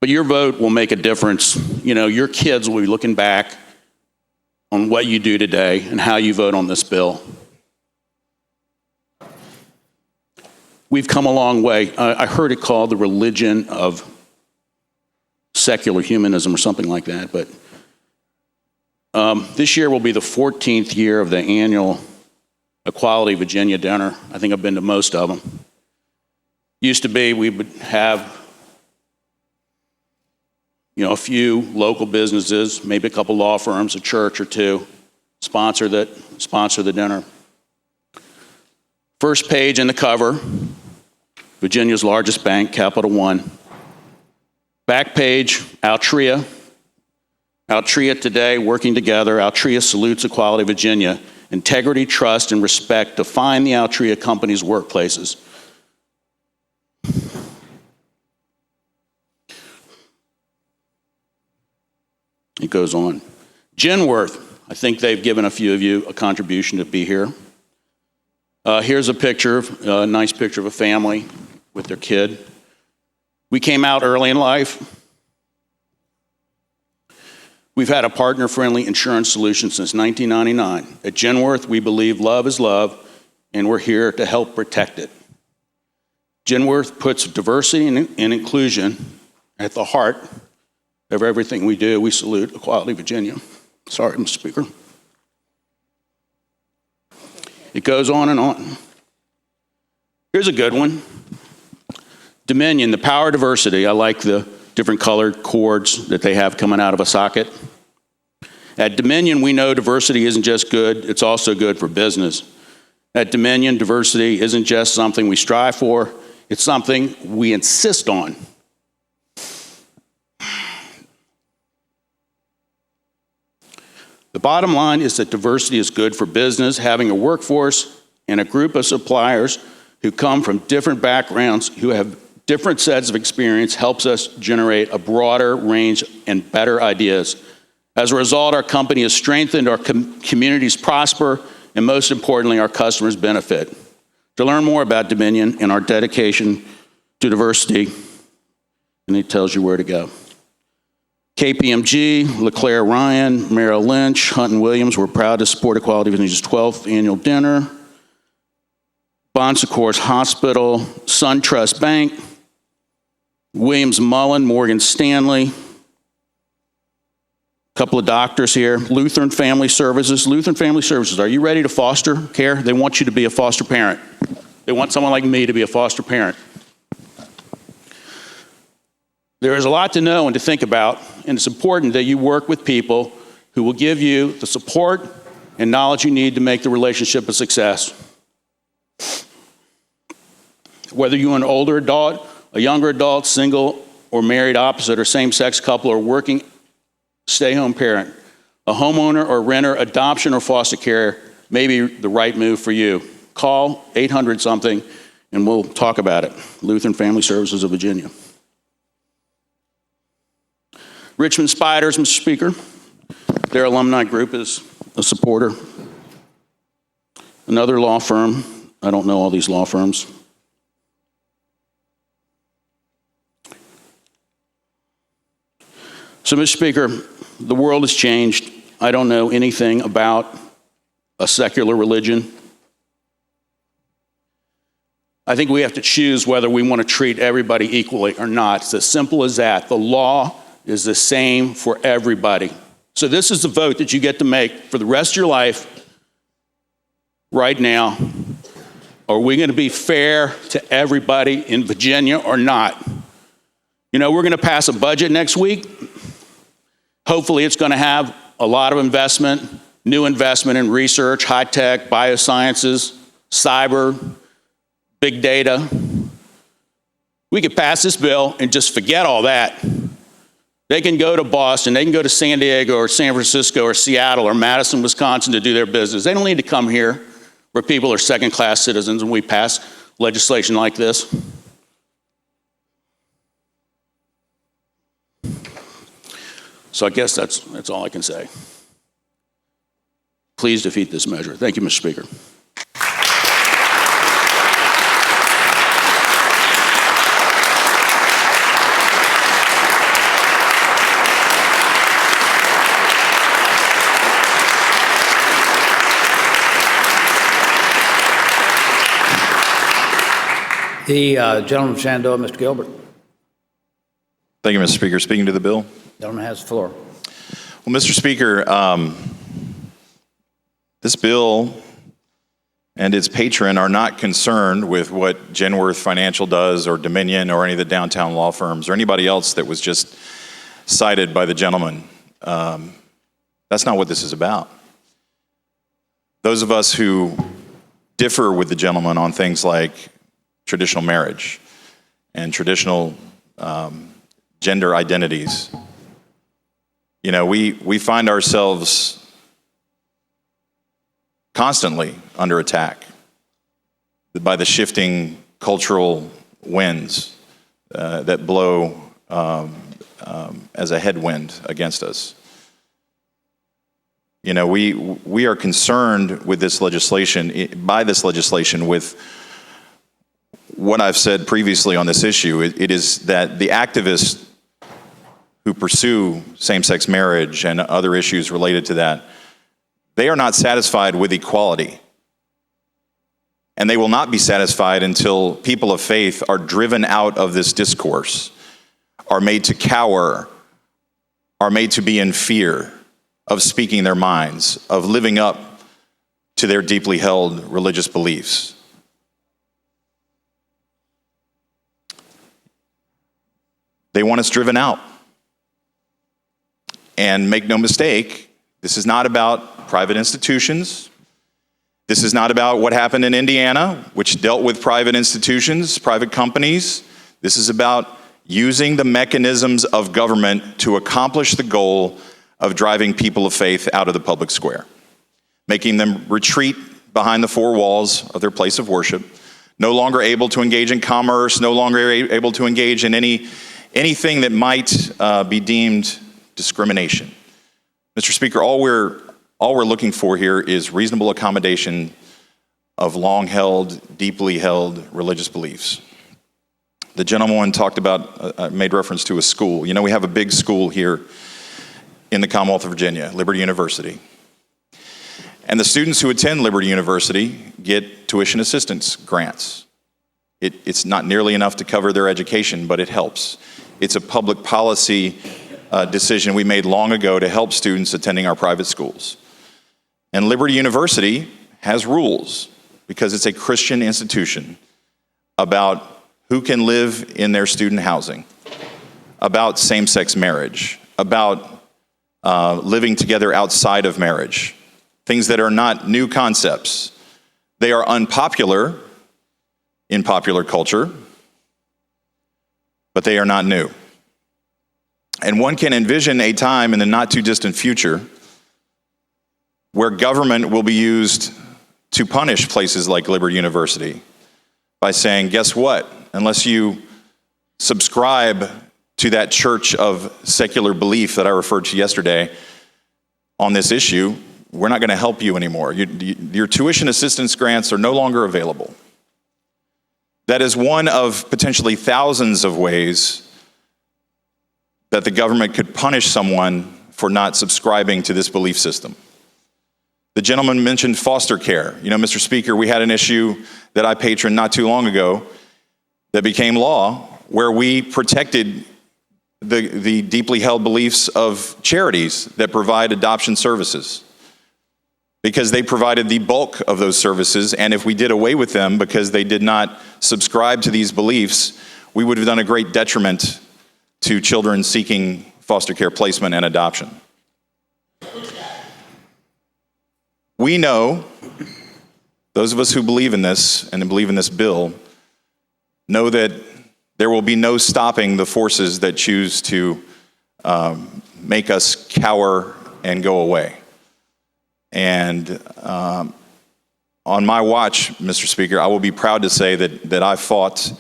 But your vote will make a difference. You know, your kids will be looking back on what you do today and how you vote on this bill. We've come a long way. I heard it called the religion of secular humanism or something like that, but this year will be the 14th year of the annual Equality Virginia dinner. I think I've been to most of them. Used to be we would have, you know, a few local businesses, maybe a couple law firms, a church or two, sponsor the dinner. First page in the cover, Virginia's largest bank, Capital One. Back page, Altria. Altria today, working together. Altria salutes Equality Virginia. Integrity, trust, and respect define the Altria company's workplaces. It goes on. Genworth, I think they've given a few of you a contribution to be here. Here's a picture, a nice picture of a family with their kid. We came out early in life. We've had a partner-friendly insurance solution since 1999. At Genworth, we believe love is love, and we're here to help protect it. Genworth puts diversity and inclusion at the heart of everything we do. We salute Equality Virginia. Sorry, Mr. Speaker. It goes on and on. Here's a good one. Dominion, the power of diversity. I like the different colored cords that they have coming out of a socket. At Dominion, we know diversity isn't just good, it's also good for business. At Dominion, diversity isn't just something we strive for, it's something we insist on. The bottom line is that diversity is good for business. Having a workforce and a group of suppliers who come from different backgrounds, who have different sets of experience, helps us generate a broader range and better ideas. As a result, our company has strengthened, our communities prosper, and most importantly, our customers benefit. To learn more about Dominion and our dedication to diversity, and it tells you where to go. KPMG, LeClaire Ryan, Merrill Lynch, Hunt & Williams, we're proud to support Equality Virginia's 12th annual dinner. Bon Secours Hospital, SunTrust Bank, Williams Mullen, Morgan Stanley, a couple of doctors here, Lutheran Family Services. Lutheran Family Services, are you ready to foster care? They want you to be a foster parent. They want someone like me to be a foster parent. There is a lot to know and to think about, and it's important that you work with people who will give you the support and knowledge you need to make the relationship a success. Whether you're an older adult, a younger adult, single or married, opposite or same-sex couple, or working stay-home parent, a homeowner or renter, adoption or foster care may be the right move for you. Call 800-something, and we'll talk about it. Lutheran Family Services of Virginia. Richmond Spiders, Mr. Speaker. Their alumni group is a supporter. Another law firm. I don't know all these law firms. So, Mr. Speaker, the world has changed. I don't know anything about a secular religion. I think we have to choose whether we want to treat everybody equally or not. It's as simple as that. The law is the same for everybody. So this is the vote that you get to make for the rest of your life right now. Are we going to be fair to everybody in Virginia or not? You know, we're going to pass a budget next week. Hopefully it's going to have a lot of investment, new investment in research, high tech, biosciences, cyber, big data. We could pass this bill and just forget all that. They can go to Boston, they can go to San Diego or San Francisco or Seattle or Madison, Wisconsin to do their business. They don't need to come here where people are second-class citizens and we pass legislation like this. So I guess that's all I can say. Please defeat this measure. Thank you, Mr. Speaker. The gentleman from Shenandoah, Mr. Gilbert. Thank you, Mr. Speaker. Speaking to the bill. Gentleman has the floor. Well, Mr. Speaker, this bill and its patron are not concerned with what Genworth Financial does or Dominion or any of the downtown law firms or anybody else that was just cited by the gentleman. That's not what this is about. Those of us who differ with the gentleman on things like traditional marriage and traditional gender identities, you know, we find ourselves constantly under attack by the shifting cultural winds that blow as a headwind against us. You know, we are concerned with this legislation, by this legislation, with what I've said previously on this issue. It is that the activists who pursue same-sex marriage and other issues related to that, they are not satisfied with equality. And they will not be satisfied until people of faith are driven out of this discourse, are made to cower, are made to be in fear of speaking their minds, of living up to their deeply held religious beliefs. They want us driven out. And make no mistake, this is not about private institutions. This is not about what happened in Indiana, which dealt with private institutions, private companies. This is about using the mechanisms of government to accomplish the goal of driving people of faith out of the public square, making them retreat behind the four walls of their place of worship, no longer able to engage in commerce, no longer able to engage in anything that might be deemed discrimination. Mr. Speaker, all we're looking for here is reasonable accommodation of long-held, deeply held religious beliefs. The gentleman talked about, made reference to a school. You know, we have a big school here in the Commonwealth of Virginia, Liberty University. And the students who attend Liberty University get tuition assistance grants. It's not nearly enough to cover their education, but it helps. It's a public policy decision we made long ago to help students attending our private schools. And Liberty University has rules, because it's a Christian institution, about who can live in their student housing, about same-sex marriage, about living together outside of marriage, things that are not new concepts. They are unpopular in popular culture, but they are not new. And one can envision a time in the not too distant future where government will be used to punish places like Liberty University by saying, guess what? Unless you subscribe to that church of secular belief that I referred to yesterday on this issue, we're not going to help you anymore. Your tuition assistance grants are no longer available. That is one of potentially thousands of ways that the government could punish someone for not subscribing to this belief system. The gentleman mentioned foster care. You know, Mr. Speaker, we had an issue that I patroned not too long ago that became law where we protected the deeply held beliefs of charities that provide adoption services, because they provided the bulk of those services, and if we did away with them because they did not subscribe to these beliefs, we would have done a great detriment to children seeking foster care placement and adoption. We know, those of us who believe in this and believe in this bill, know that there will be no stopping the forces that choose to make us cower and go away. And on my watch, Mr. Speaker, I will be proud to say that I fought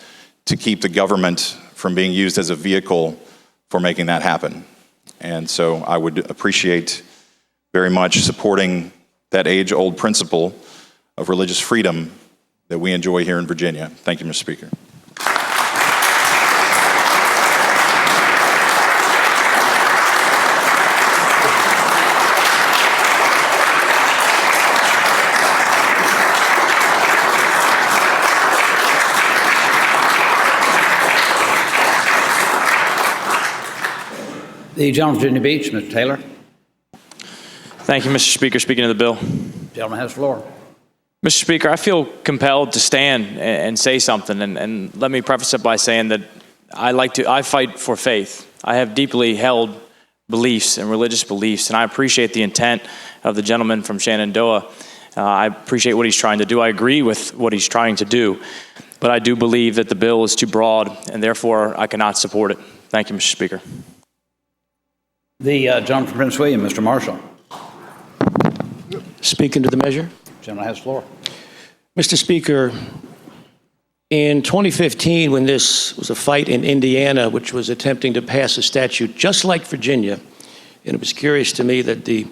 to keep the government from being used as a vehicle for making that happen. And so I would appreciate very much supporting that age-old principle of religious freedom that we enjoy here in Virginia. Thank you, Mr. Speaker. The gentleman from Virginia Beach, Mr. Taylor. Thank you, Mr. Speaker. Speaking of the bill. Gentleman has the floor. Mr. Speaker, I feel compelled to stand and say something, and let me preface it by saying that I fight for faith. I have deeply held beliefs and religious beliefs, and I appreciate the intent of the gentleman from Shenandoah. I appreciate what he's trying to do. I agree with what he's trying to do, but I do believe that the bill is too broad, and therefore I cannot support it. Thank you, Mr. Speaker. The gentleman from Prince William, Mr. Marshall. Speaking to the measure. Gentleman has the floor. Mr. Speaker, in 2015, when this was a fight in Indiana, which was attempting to pass a statute just like Virginia, and it was curious to me that the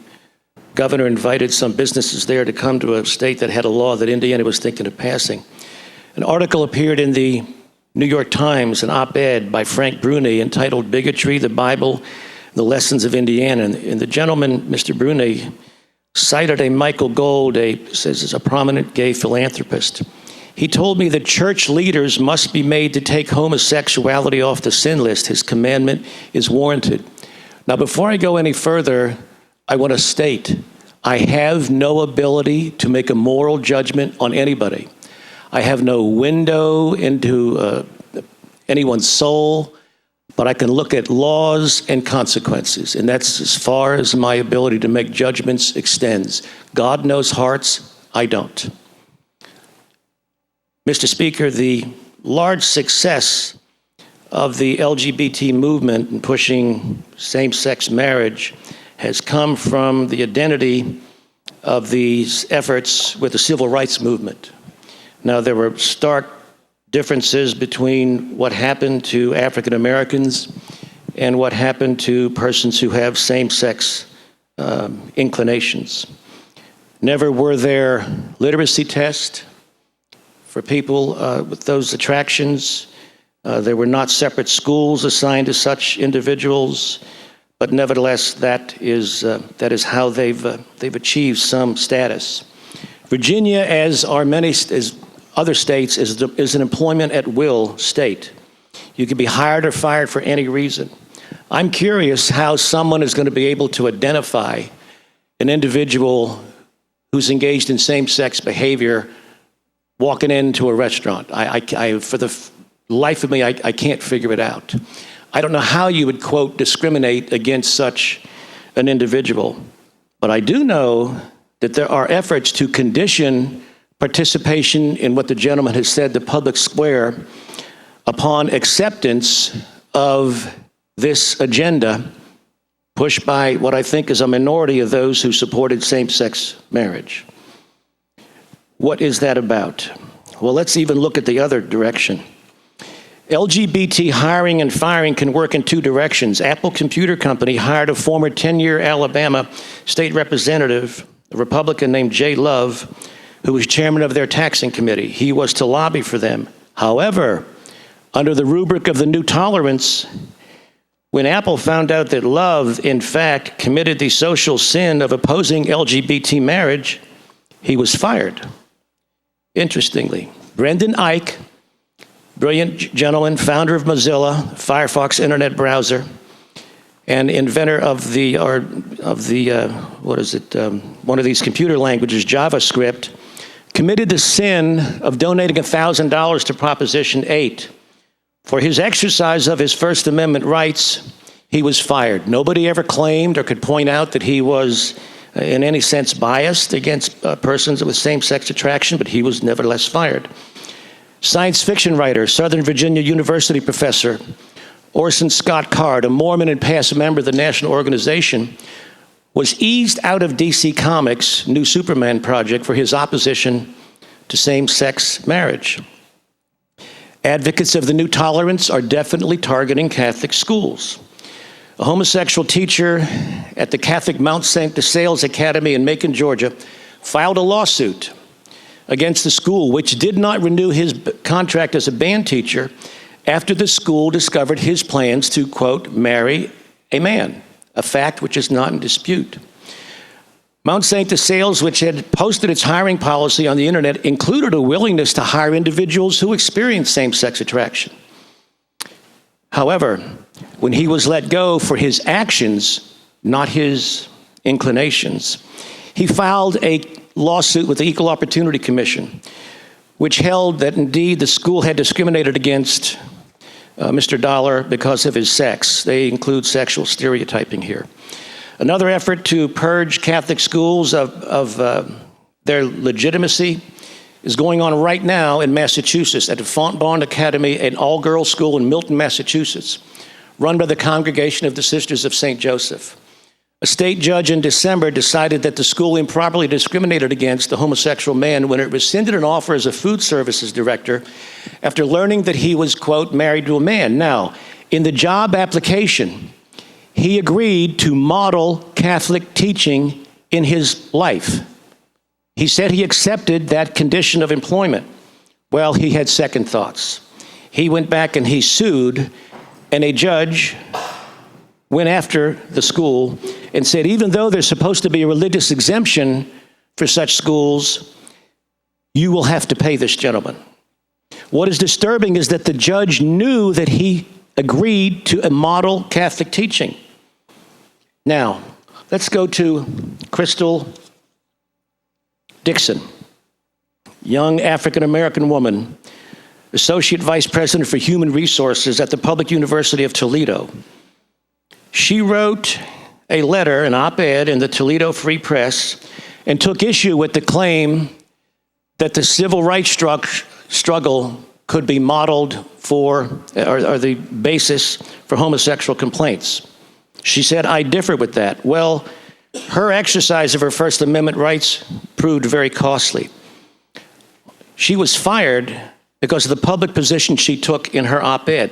governor invited some businesses there to come to a state that had a law that Indiana was thinking of passing. An article appeared in the New York Times, an op-ed by Frank Bruni entitled "Bigotry, the Bible, the Lessons of Indiana." And the gentleman, Mr. Bruni, cited a Michael Gold, says is a prominent gay philanthropist. He told me that church leaders must be made to take homosexuality off the sin list. His commandment is warranted. Now, before I go any further, I want to state, I have no ability to make a moral judgment on anybody. I have no window into anyone's soul, but I can look at laws and consequences, and that's as far as my ability to make judgments extends. God knows hearts, I don't. Mr. Speaker, the large success of the LGBT movement in pushing same-sex marriage has come from the identity of these efforts with the civil rights movement. Now, there were stark differences between what happened to African Americans and what happened to persons who have same-sex inclinations. Never were there literacy tests for people with those attractions. There were not separate schools assigned to such individuals, but nevertheless, that is how they've achieved some status. Virginia, as are many as other states, is an employment at will state. You can be hired or fired for any reason. I'm curious how someone is going to be able to identify an individual who's engaged in same-sex behavior walking into a restaurant. For the life of me, I can't figure it out. I don't know how you would, quote, discriminate against such an individual. But I do know that there are efforts to condition participation in what the gentleman has said, the public square, upon acceptance of this agenda pushed by what I think is a minority of those who supported same-sex marriage. What is that about? Well, let's even look at the other direction. LGBT hiring and firing can work in two directions. Apple Computer Company hired a former 10-year Alabama state representative, a Republican named Jay Love, who was chairman of their taxing committee. He was to lobby for them. However, under the rubric of the new tolerance, when Apple found out that Love, in fact, committed the social sin of opposing LGBT marriage, he was fired. Interestingly, Brendan Eich, brilliant gentleman, founder of Mozilla, Firefox internet browser, and inventor of one of these computer languages, JavaScript, committed the sin of donating $1,000 to Proposition 8. For his exercise of his First Amendment rights, he was fired. Nobody ever claimed or could point out that he was in any sense biased against persons with same-sex attraction, but he was nevertheless fired. Science fiction writer, Southern Virginia University professor, Orson Scott Card, a Mormon and past member of the National Organization, was eased out of DC Comics' New Superman project for his opposition to same-sex marriage. Advocates of the new tolerance are definitely targeting Catholic schools. A homosexual teacher at the Catholic Mount St. DeSales Academy in Macon, Georgia, filed a lawsuit against the school, which did not renew his contract as a band teacher after the school discovered his plans to, quote, marry a man, a fact which is not in dispute. Mount St. DeSales, which had posted its hiring policy on the internet, included a willingness to hire individuals who experienced same-sex attraction. However, when he was let go for his actions, not his inclinations, he filed a lawsuit with the Equal Opportunity Commission, which held that indeed the school had discriminated against Mr. Dollar because of his sex. They include sexual stereotyping here. Another effort to purge Catholic schools of their legitimacy is going on right now in Massachusetts at the Fontbonne Academy, an all-girls school in Milton, Massachusetts, run by the Congregation of the Sisters of St. Joseph. A state judge in December decided that the school improperly discriminated against the homosexual man when it rescinded an offer as a food services director after learning that he was, quote, married to a man. Now, in the job application, he agreed to model Catholic teaching in his life. He said he accepted that condition of employment. Well, he had second thoughts. He went back and he sued, and a judge went after the school and said, even though there's supposed to be a religious exemption for such schools, you will have to pay this gentleman. What is disturbing is that the judge knew that he agreed to a model Catholic teaching. Now, let's go to Crystal Dixon, young African-American woman, Associate Vice President for Human Resources at the Public University of Toledo. She wrote a letter, an op-ed in the Toledo Free Press, and took issue with the claim that the civil rights struggle could be modeled for, or the basis for homosexual complaints. She said, I differ with that. Well, her exercise of her First Amendment rights proved very costly. She was fired because of the public position she took in her op-ed.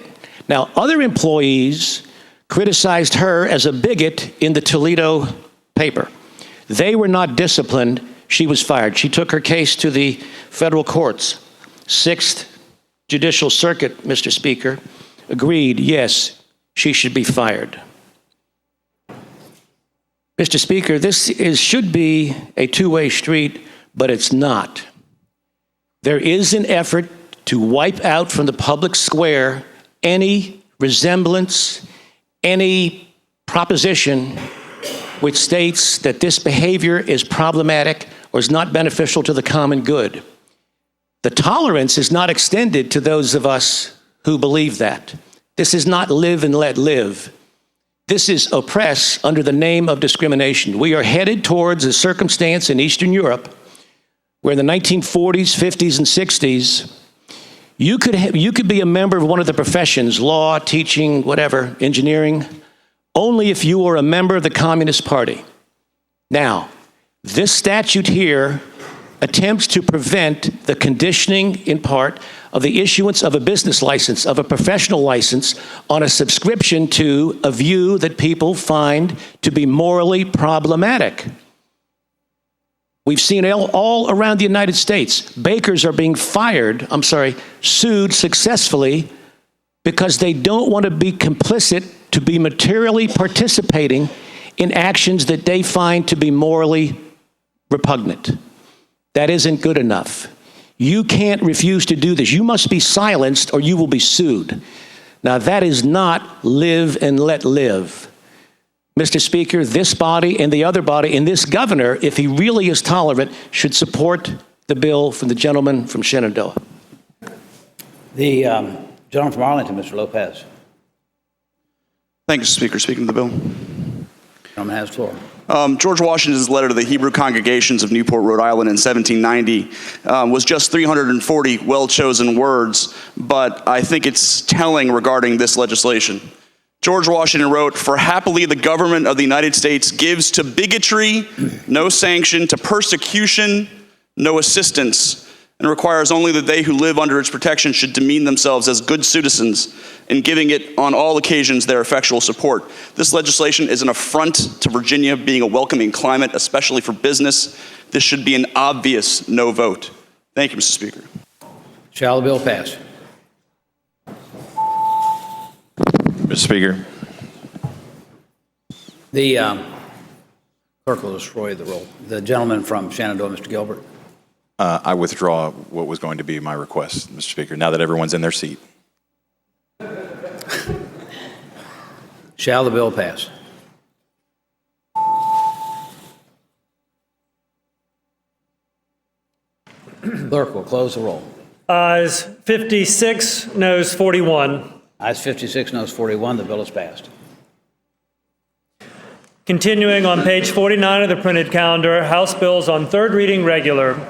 Now, other employees criticized her as a bigot in the Toledo paper. They were not disciplined. She was fired. She took her case to the federal courts. Sixth Judicial Circuit, Mr. Speaker, agreed, yes, she should be fired. Mr. Speaker, this should be a two-way street, but it's not. There is an effort to wipe out from the public square any resemblance, any proposition which states that this behavior is problematic or is not beneficial to the common good. The tolerance is not extended to those of us who believe that. This is not live and let live. This is oppress under the name of discrimination. We are headed towards a circumstance in Eastern Europe where in the 1940s, 50s, and 60s, you could be a member of one of the professions, law, teaching, whatever, engineering, only if you were a member of the Communist Party. Now, this statute here attempts to prevent the conditioning, in part, of the issuance of a business license, of a professional license, on a subscription to a view that people find to be morally problematic. We've seen it all around the United States. Bakers are being sued successfully because they don't want to be complicit, to be materially participating in actions that they find to be morally repugnant. That isn't good enough. You can't refuse to do this. You must be silenced or you will be sued. Now, that is not live and let live. Mr. Speaker, this body and the other body and this governor, if he really is tolerant, should support the bill from the gentleman from Shenandoah. The gentleman from Arlington, Mr. Lopez. Thank you, Mr. Speaker. Speaking to the bill. Gentleman has the floor. George Washington's letter to the Hebrew congregations of Newport, Rhode Island in 1790 was just 340 well-chosen words, but I think it's telling regarding this legislation. George Washington wrote, "For happily the government of the United States gives to bigotry no sanction, to persecution no assistance, and requires only that they who live under its protection should demean themselves as good citizens, in giving it on all occasions their effectual support." This legislation is an affront to Virginia being a welcoming climate, especially for business. This should be an obvious no vote. Thank you, Mr. Speaker. Shall the bill pass? Mr. Speaker. The clerk will destroy the roll. The gentleman from Shenandoah, Mr. Gilbert. I withdraw what was going to be my request, Mr. Speaker, now that everyone's in their seat. Shall the bill pass? Clerk will close the roll. Ayes 56, noes 41. Ayes 56, noes 41. The bill is passed. Continuing on page 49 of the printed calendar, House bills on third reading regular.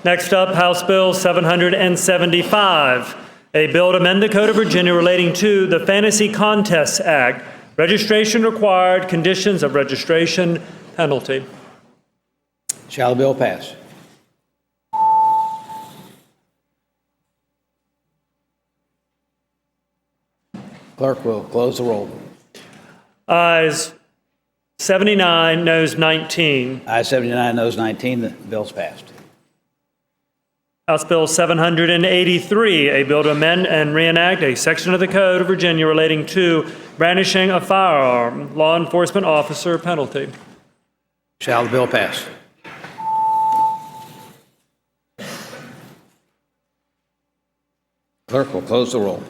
Next up, House Bill 775, a bill to amend the Code of Virginia relating to the Fantasy Contests Act, registration required, conditions of registration, penalty. Shall the bill pass? Clerk will close the roll. Ayes 79, noes 19. Ayes 79, noes 19. The bill's passed. House Bill 783, a bill to amend and reenact a section of the Code of Virginia relating to brandishing a firearm, law enforcement officer penalty. Shall the bill pass? Clerk will close the roll.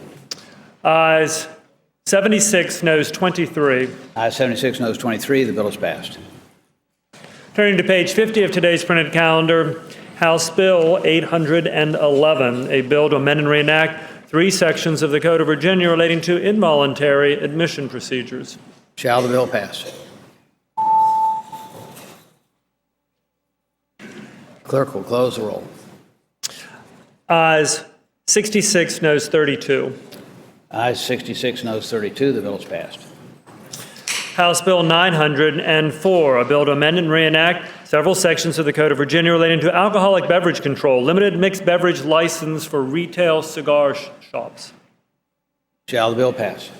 Ayes 76, noes 23. Ayes 76, noes 23. The bill is passed. Turning to page 50 of today's printed calendar, House Bill 811, a bill to amend and reenact 3 sections of the Code of Virginia relating to involuntary admission procedures. Shall the bill pass? Clerk will close the roll. Ayes 66, noes 32. Ayes 66, noes 32. The bill is passed. House Bill 904, a bill to amend and reenact several sections of the Code of Virginia relating to alcoholic beverage control, limited mixed beverage license for retail cigar shops. Shall the bill pass?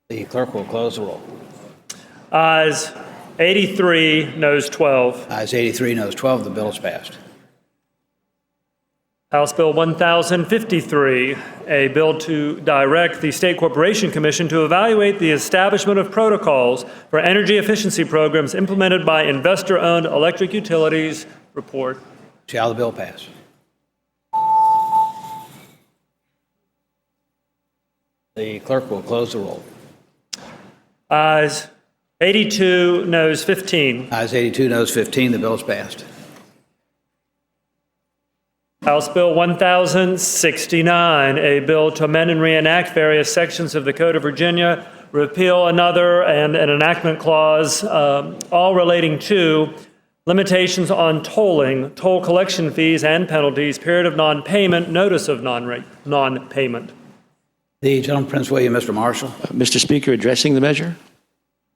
The clerk will close the roll. Ayes 83, noes 12. Ayes 83, noes 12. The bill is passed. House Bill 1053, a bill to direct the State Corporation Commission to evaluate the establishment of protocols for energy efficiency programs implemented by investor-owned electric utilities. Report. Shall the bill pass? The clerk will close the roll. Ayes 82, noes 15. Ayes 82, noes 15. The bill is passed. House Bill 1069, a bill to amend and reenact various sections of the Code of Virginia, repeal another, and an enactment clause, all relating to limitations on tolling, toll collection fees and penalties, period of non-payment, notice of non-payment. The gentleman, Prince William, Mr. Marshall. Mr. Speaker, addressing the measure.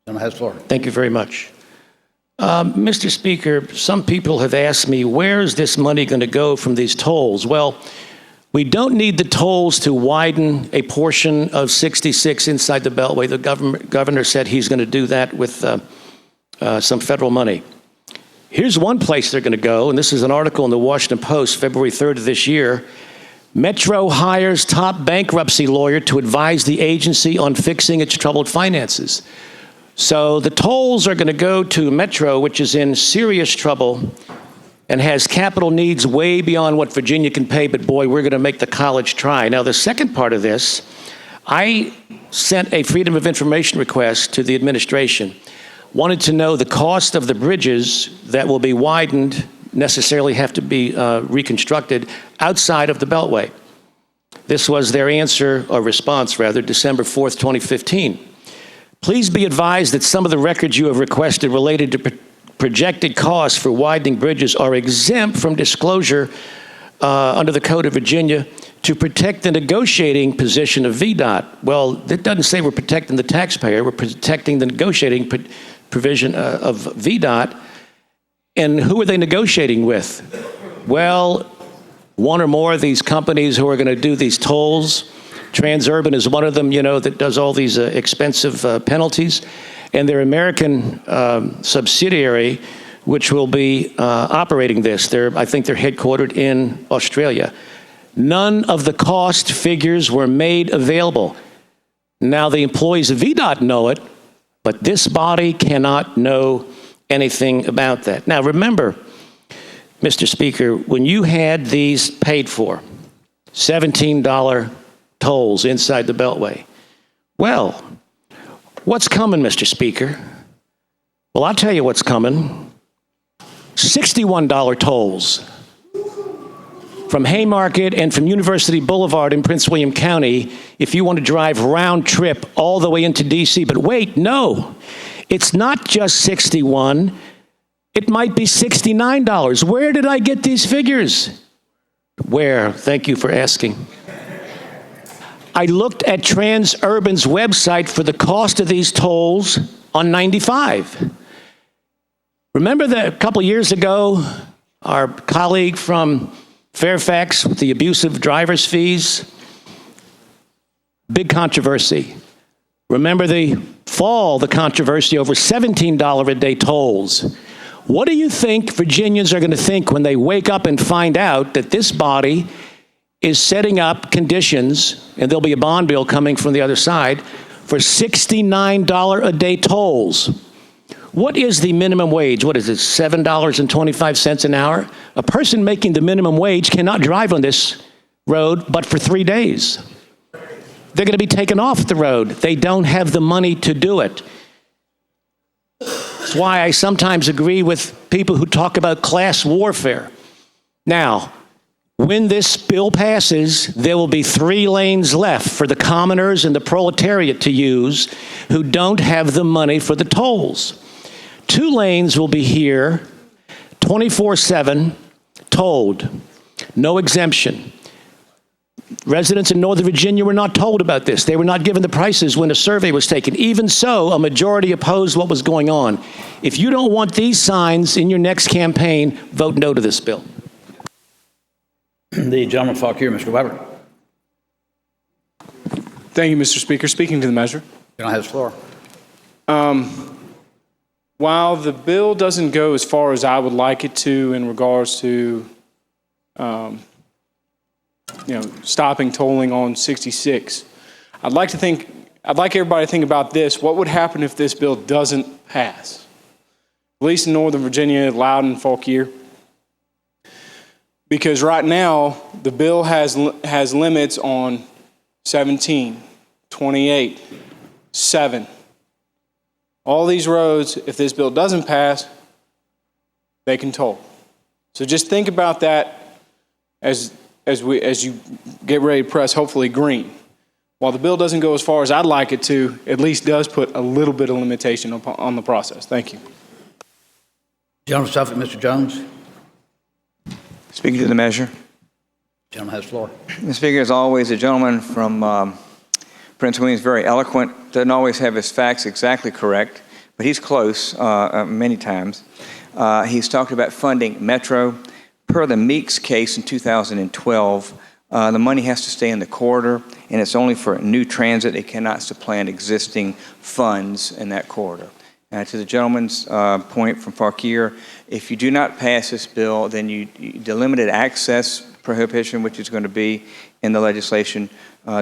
Gentleman has the floor. Thank you very much. Mr. Speaker, some people have asked me, where is this money going to go from these tolls? Well, we don't need the tolls to widen a portion of 66 inside the Beltway. The governor said he's going to do that with some federal money. Here's one place they're going to go, and this is an article in the Washington Post, February 3rd of this year. Metro hires top bankruptcy lawyer to advise the agency on fixing its troubled finances. So the tolls are going to go to Metro, which is in serious trouble and has capital needs way beyond what Virginia can pay, but boy, we're going to make the college try. Now, the second part of this, I sent a Freedom of Information request to the administration. Wanted to know the cost of the bridges that will be widened, necessarily have to be reconstructed outside of the Beltway. This was their answer, or response rather, December 4th, 2015. Please be advised that some of the records you have requested related to projected costs for widening bridges are exempt from disclosure under the Code of Virginia to protect the negotiating position of VDOT. Well, that doesn't say we're protecting the taxpayer, we're protecting the negotiating provision of VDOT. And who are they negotiating with? Well, one or more of these companies who are going to do these tolls. Transurban is one of them, you know, that does all these expensive penalties. And their American subsidiary, which will be operating this. I think they're headquartered in Australia. None of the cost figures were made available. Now, the employees of VDOT know it, but this body cannot know anything about that. Now, remember, Mr. Speaker, when you had these paid for, $17 tolls inside the Beltway, well, what's coming, Mr. Speaker? Well, I'll tell you what's coming. $61 tolls from Haymarket and from University Boulevard in Prince William County if you want to drive round trip all the way into D.C. But wait, no, it's not just 61. It might be $69. Where did I get these figures? Where? Thank you for asking. I looked at Transurban's website for the cost of these tolls on 95. Remember that a couple years ago, our colleague from Fairfax with the abusive driver's fees? Big controversy. Remember the controversy over $17 a day tolls. What do you think Virginians are going to think when they wake up and find out that this body is setting up conditions, and there'll be a bond bill coming from the other side, for $69 a day tolls? What is the minimum wage? What is it, $7.25 an hour? A person making the minimum wage cannot drive on this road but for 3 days. They're going to be taken off the road. They don't have the money to do it. That's why I sometimes agree with people who talk about class warfare. Now, when this bill passes, there will be 3 lanes left for the commoners and the proletariat to use who don't have the money for the tolls. 2 lanes will be here 24/7, tolled, no exemption. Residents in Northern Virginia were not told about this. They were not given the prices when a survey was taken. Even so, a majority opposed what was going on. If you don't want these signs in your next campaign, vote no to this bill. The gentleman from Fauquier, Mr. Weber. Thank you, Mr. Speaker. Speaking to the measure. You don't have the floor. While the bill doesn't go as far as I would like it to in regards to, stopping tolling on 66, I'd like everybody to think about this. What would happen if this bill doesn't pass? At least in Northern Virginia, Loudoun and Fauquier. Because right now, the bill has limits on 17, 28, 7. All these roads, if this bill doesn't pass, they can toll. So just think about that as you get ready to press, hopefully, green. While the bill doesn't go as far as I'd like it to, at least does put a little bit of limitation on the process. Thank you. Gentleman from Suffolk, Mr. Jones. Speaking to the measure. Gentleman has the floor. Mr. Speaker, as always, the gentleman from Prince William is very eloquent, doesn't always have his facts exactly correct, but he's close many times. He's talked about funding Metro. Per the Meeks case in 2012, the money has to stay in the corridor, and it's only for new transit. It cannot supplant existing funds in that corridor. To the gentleman's point from Fakir, if you do not pass this bill, then the limited access prohibition, which is going to be in the legislation,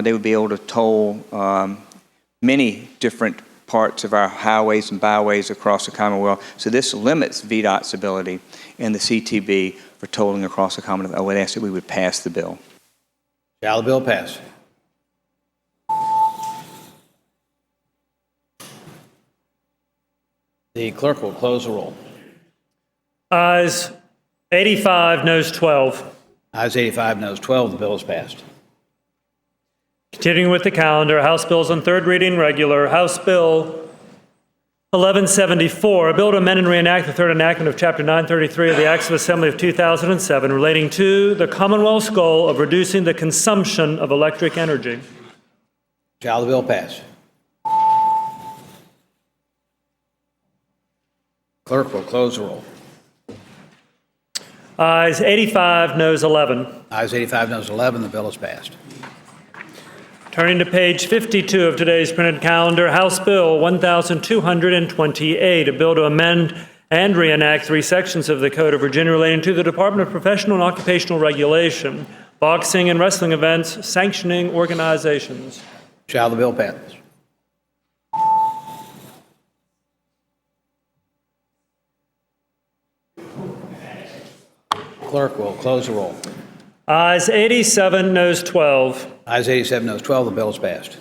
they would be able to toll many different parts of our highways and byways across the Commonwealth. So this limits VDOT's ability and the CTB for tolling across the Commonwealth. I would ask that we would pass the bill. Shall the bill pass? The clerk will close the roll. Ayes 85, noes 12. Ayes 85, noes 12. The bill is passed. Continuing with the calendar, House bills on third reading regular. House Bill 1174, a bill to amend and reenact the third enactment of Chapter 933 of the Acts of Assembly of 2007 relating to the Commonwealth's goal of reducing the consumption of electric energy. Shall the bill pass? Clerk will close the roll. Ayes 85, noes 11. Ayes 85, noes 11. The bill is passed. Turning to page 52 of today's printed calendar, House Bill 1228, a bill to amend and reenact 3 sections of the Code of Virginia relating to the Department of Professional and Occupational Regulation, boxing and wrestling events, sanctioning organizations. Shall the bill pass? Clerk will close the roll. Ayes 87, noes 12. Ayes 87, noes 12. The bill is passed.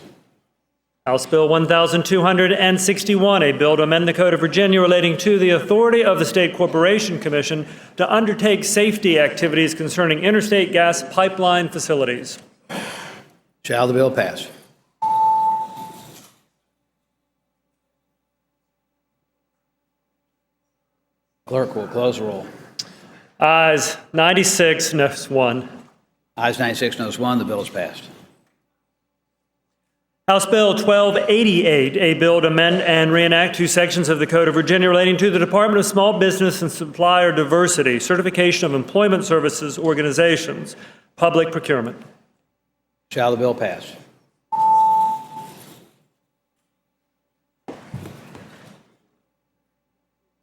House Bill 1261, a bill to amend the Code of Virginia relating to the authority of the State Corporation Commission to undertake safety activities concerning interstate gas pipeline facilities. Shall the bill pass? Clerk will close the roll. Ayes 96, noes 1. Ayes 96, noes 1. The bill is passed. House Bill 1288, a bill to amend and reenact 2 sections of the Code of Virginia relating to the Department of Small Business and Supplier Diversity, certification of employment services organizations, public procurement. Shall the bill pass?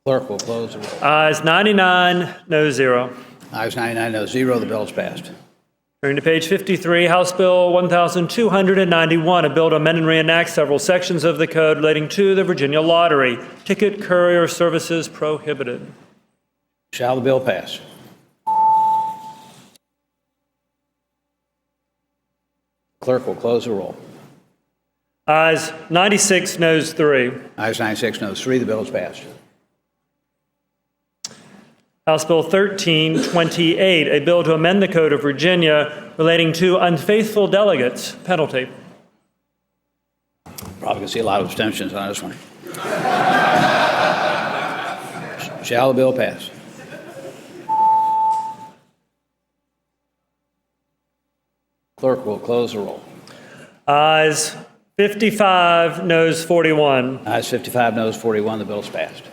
Clerk will close the roll. Ayes 99, noes 0. Ayes 99, noes 0. The bill is passed. Turning to page 53, House Bill 1291, a bill to amend and reenact several sections of the code relating to the Virginia Lottery, ticket courier services prohibited. Shall the bill pass? Clerk will close the roll. Ayes 96, noes 3. Ayes 96, noes 3. The bill is passed. House Bill 1328, a bill to amend the Code of Virginia relating to unfaithful delegates, penalty. Probably going to see a lot of abstentions on this one. Shall the bill pass? Clerk will close the roll. Ayes 55, noes 41. Ayes 55, noes 41. The bill is passed.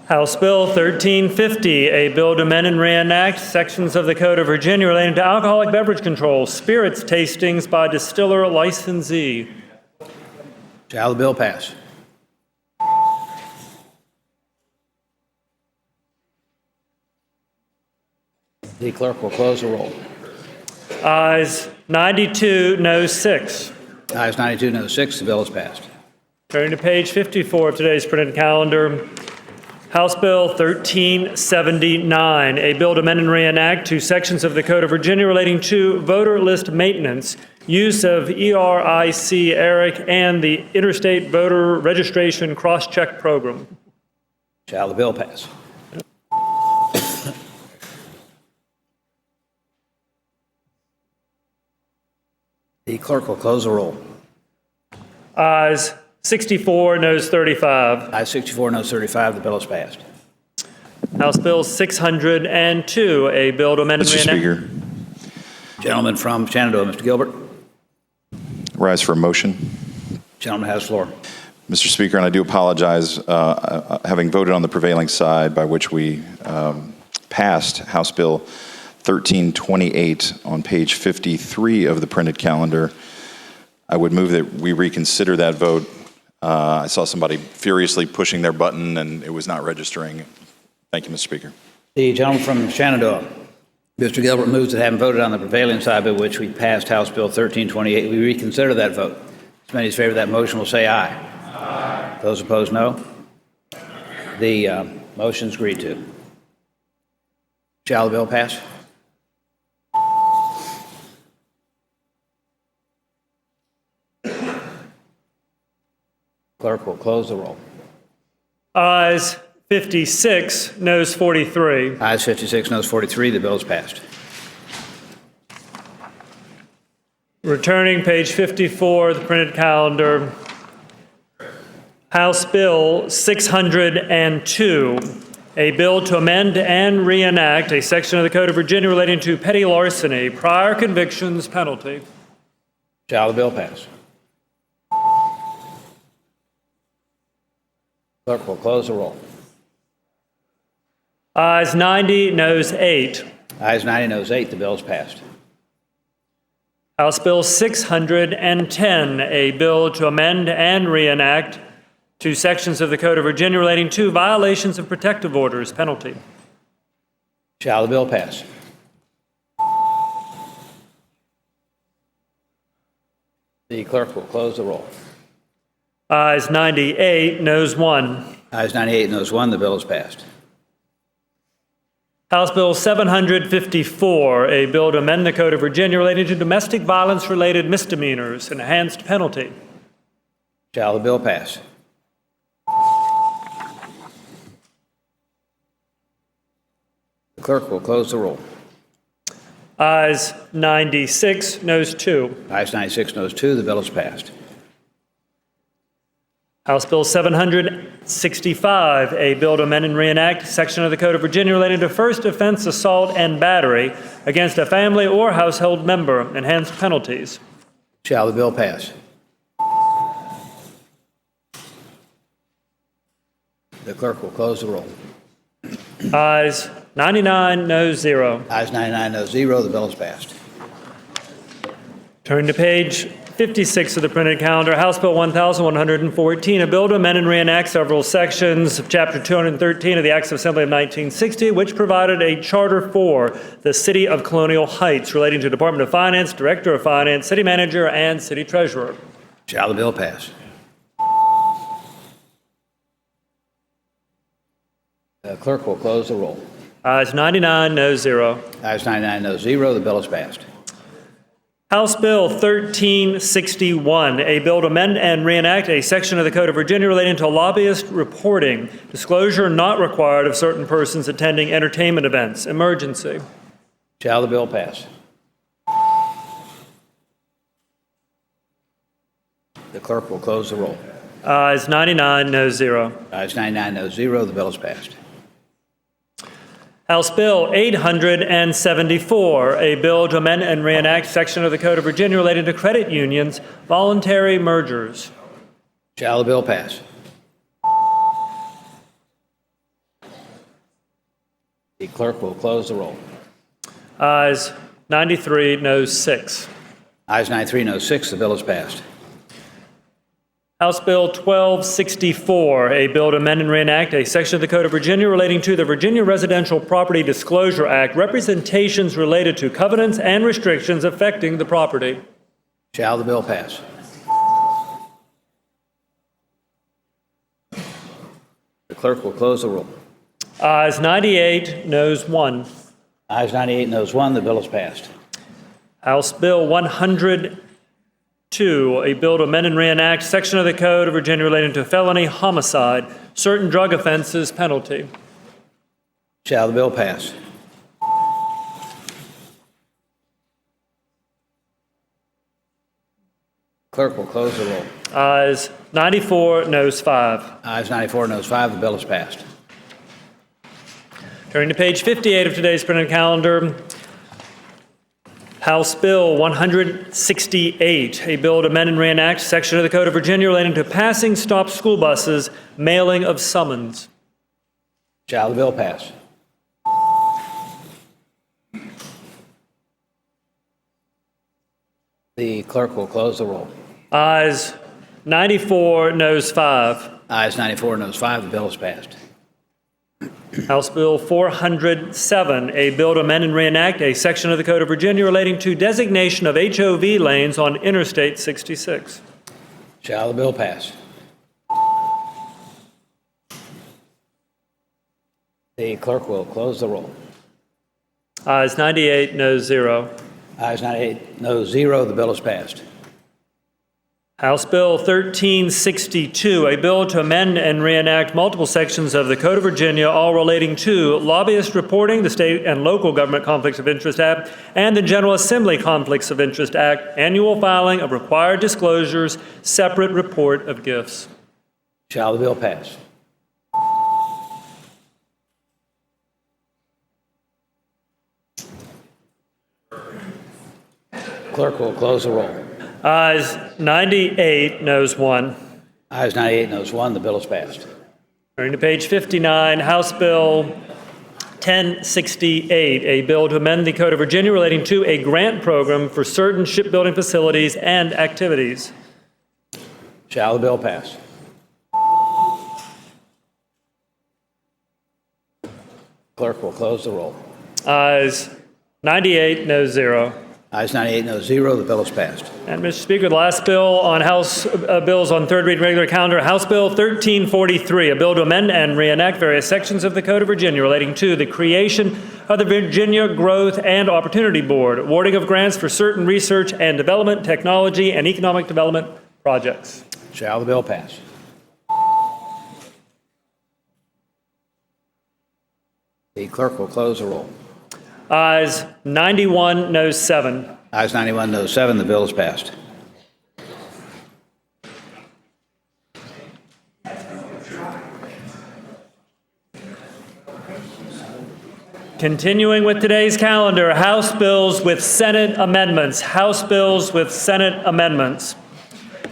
House Bill 1350, a bill to amend and reenact sections of the Code of Virginia relating to alcoholic beverage control, spirits tastings by distiller licensee. Shall the bill pass? The clerk will close the roll. Ayes 92, noes 6. Ayes 92, noes 6. The bill is passed. Turning to page 54 of today's printed calendar, House Bill 1379, a bill to amend and reenact 2 sections of the Code of Virginia relating to voter list maintenance, use of ERIC, ERIC, and the Interstate Voter Registration Cross-Check Program. Shall the bill pass? The clerk will close the roll. Ayes 64, noes 35. Ayes 64, noes 35. The bill is passed. House Bill 602, a bill to amend and Mr. reenact. Speaker, Gentleman from Shenandoah, Mr. Gilbert. rise for a motion. Gentleman has the floor. Mr. Speaker, and I do apologize, having voted on the prevailing side by which we passed House Bill 1328 on page 53 of the printed calendar, I would move that we reconsider that vote. I saw somebody furiously pushing their button and it was not registering. Thank you, Mr. Speaker. The gentleman from Shenandoah, Mr. Gilbert, moves that having voted on the prevailing side by which we passed House Bill 1328, we reconsider that vote. As many as favor that motion will say aye. Aye. Those opposed, no. The motion is agreed to. Shall the bill pass? Clerk will close the roll. Ayes 56, noes 43. Ayes 56, noes 43. The bill is passed. Returning page 54 of the printed calendar, House Bill 602, a bill to amend and reenact a section of the Code of Virginia relating to petty larceny, prior convictions, penalty. Shall the bill pass? Clerk will close the roll. Ayes 90, noes 8. Ayes 90, noes 8. The bill is passed. House Bill 610, a bill to amend and reenact two sections of the Code of Virginia relating to violations of protective orders, penalty. Shall the bill pass? The clerk will close the roll. Ayes 98, noes 1. Ayes 98, noes 1. The bill is passed. House Bill 754, a bill to amend the Code of Virginia relating to domestic violence-related misdemeanors, enhanced penalty. Shall the bill pass? The clerk will close the roll. Ayes 96, noes 2. Ayes 96, noes 2. The bill is passed. House Bill 765, a bill to amend and reenact a section of the Code of Virginia relating to first offense assault and battery against a family or household member, enhanced penalties. Shall the bill pass? The clerk will close the roll. Ayes 99, noes 0. Ayes 99, noes 0. The bill is passed. Turn to page 56 of the printed calendar, House Bill 1114, a bill to amend and reenact several sections of Chapter 213 of the Acts of Assembly of 1960, which provided a charter for the City of Colonial Heights relating to Department of Finance, Director of Finance, City Manager, and City Treasurer. Shall the bill pass? The clerk will close the roll. Ayes 99, noes 0. Ayes 99, noes 0. The bill is passed. House Bill 1361, a bill to amend and reenact a section of the Code of Virginia relating to lobbyist reporting, disclosure not required of certain persons attending entertainment events, emergency. Shall the bill pass? The clerk will close the roll. Ayes 99, noes 0. Ayes 99, noes 0. The bill is passed. House Bill 874, a bill to amend and reenact section of the Code of Virginia relating to credit unions, voluntary mergers. Shall the bill pass? The clerk will close the roll. Ayes 93, noes 6. Ayes 93, noes 6. The bill is passed. House Bill 1264, a bill to amend and reenact a section of the Code of Virginia relating to the Virginia Residential Property Disclosure Act, representations related to covenants and restrictions affecting the property. Shall the bill pass? The clerk will close the roll. Ayes 98, noes 1. Ayes 98, noes 1. The bill is passed. House Bill 102, a bill to amend and reenact section of the Code of Virginia relating to felony homicide, certain drug offenses, penalty. Shall the bill pass? Clerk will close the roll. Ayes 94, noes 5. Ayes 94, noes 5. The bill is passed. Turning to page 58 of today's printed calendar, House Bill 168, a bill to amend and reenact section of the Code of Virginia relating to passing stop school buses, mailing of summons. Shall the bill pass? The clerk will close the roll. Ayes 94, noes 5. Ayes 94, noes 5. The bill is passed. House Bill 407, a bill to amend and reenact a section of the Code of Virginia relating to designation of HOV lanes on Interstate 66. Shall the bill pass? The clerk will close the roll. Ayes 98, noes 0. Ayes 98, noes 0. The bill is passed. House Bill 1362, a bill to amend and reenact multiple sections of the Code of Virginia, all relating to lobbyist reporting, the State and Local Government Conflicts of Interest Act, and the General Assembly Conflicts of Interest Act, annual filing of required disclosures, separate report of gifts. Shall the bill pass? Clerk will close the roll. Ayes 98, noes 1. Ayes 98, noes 1. The bill is passed. Turning to page 59, House Bill 1068, a bill to amend the Code of Virginia relating to a grant program for certain shipbuilding facilities and activities. Shall the bill pass? Clerk will close the roll. Ayes 98, noes 0. Ayes 98, noes 0. The bill is passed. And Mr. Speaker, the last bill on House bills on third reading regular calendar, House Bill 1343, a bill to amend and reenact various sections of the Code of Virginia relating to the creation of the Virginia Growth and Opportunity Board, awarding of grants for certain research and development, technology, and economic development projects. Shall the bill pass? The clerk will close the roll. Ayes 91, noes 7. Ayes 91, noes 7. The bill is passed. Continuing with today's calendar, House bills with Senate amendments. House bills with Senate amendments.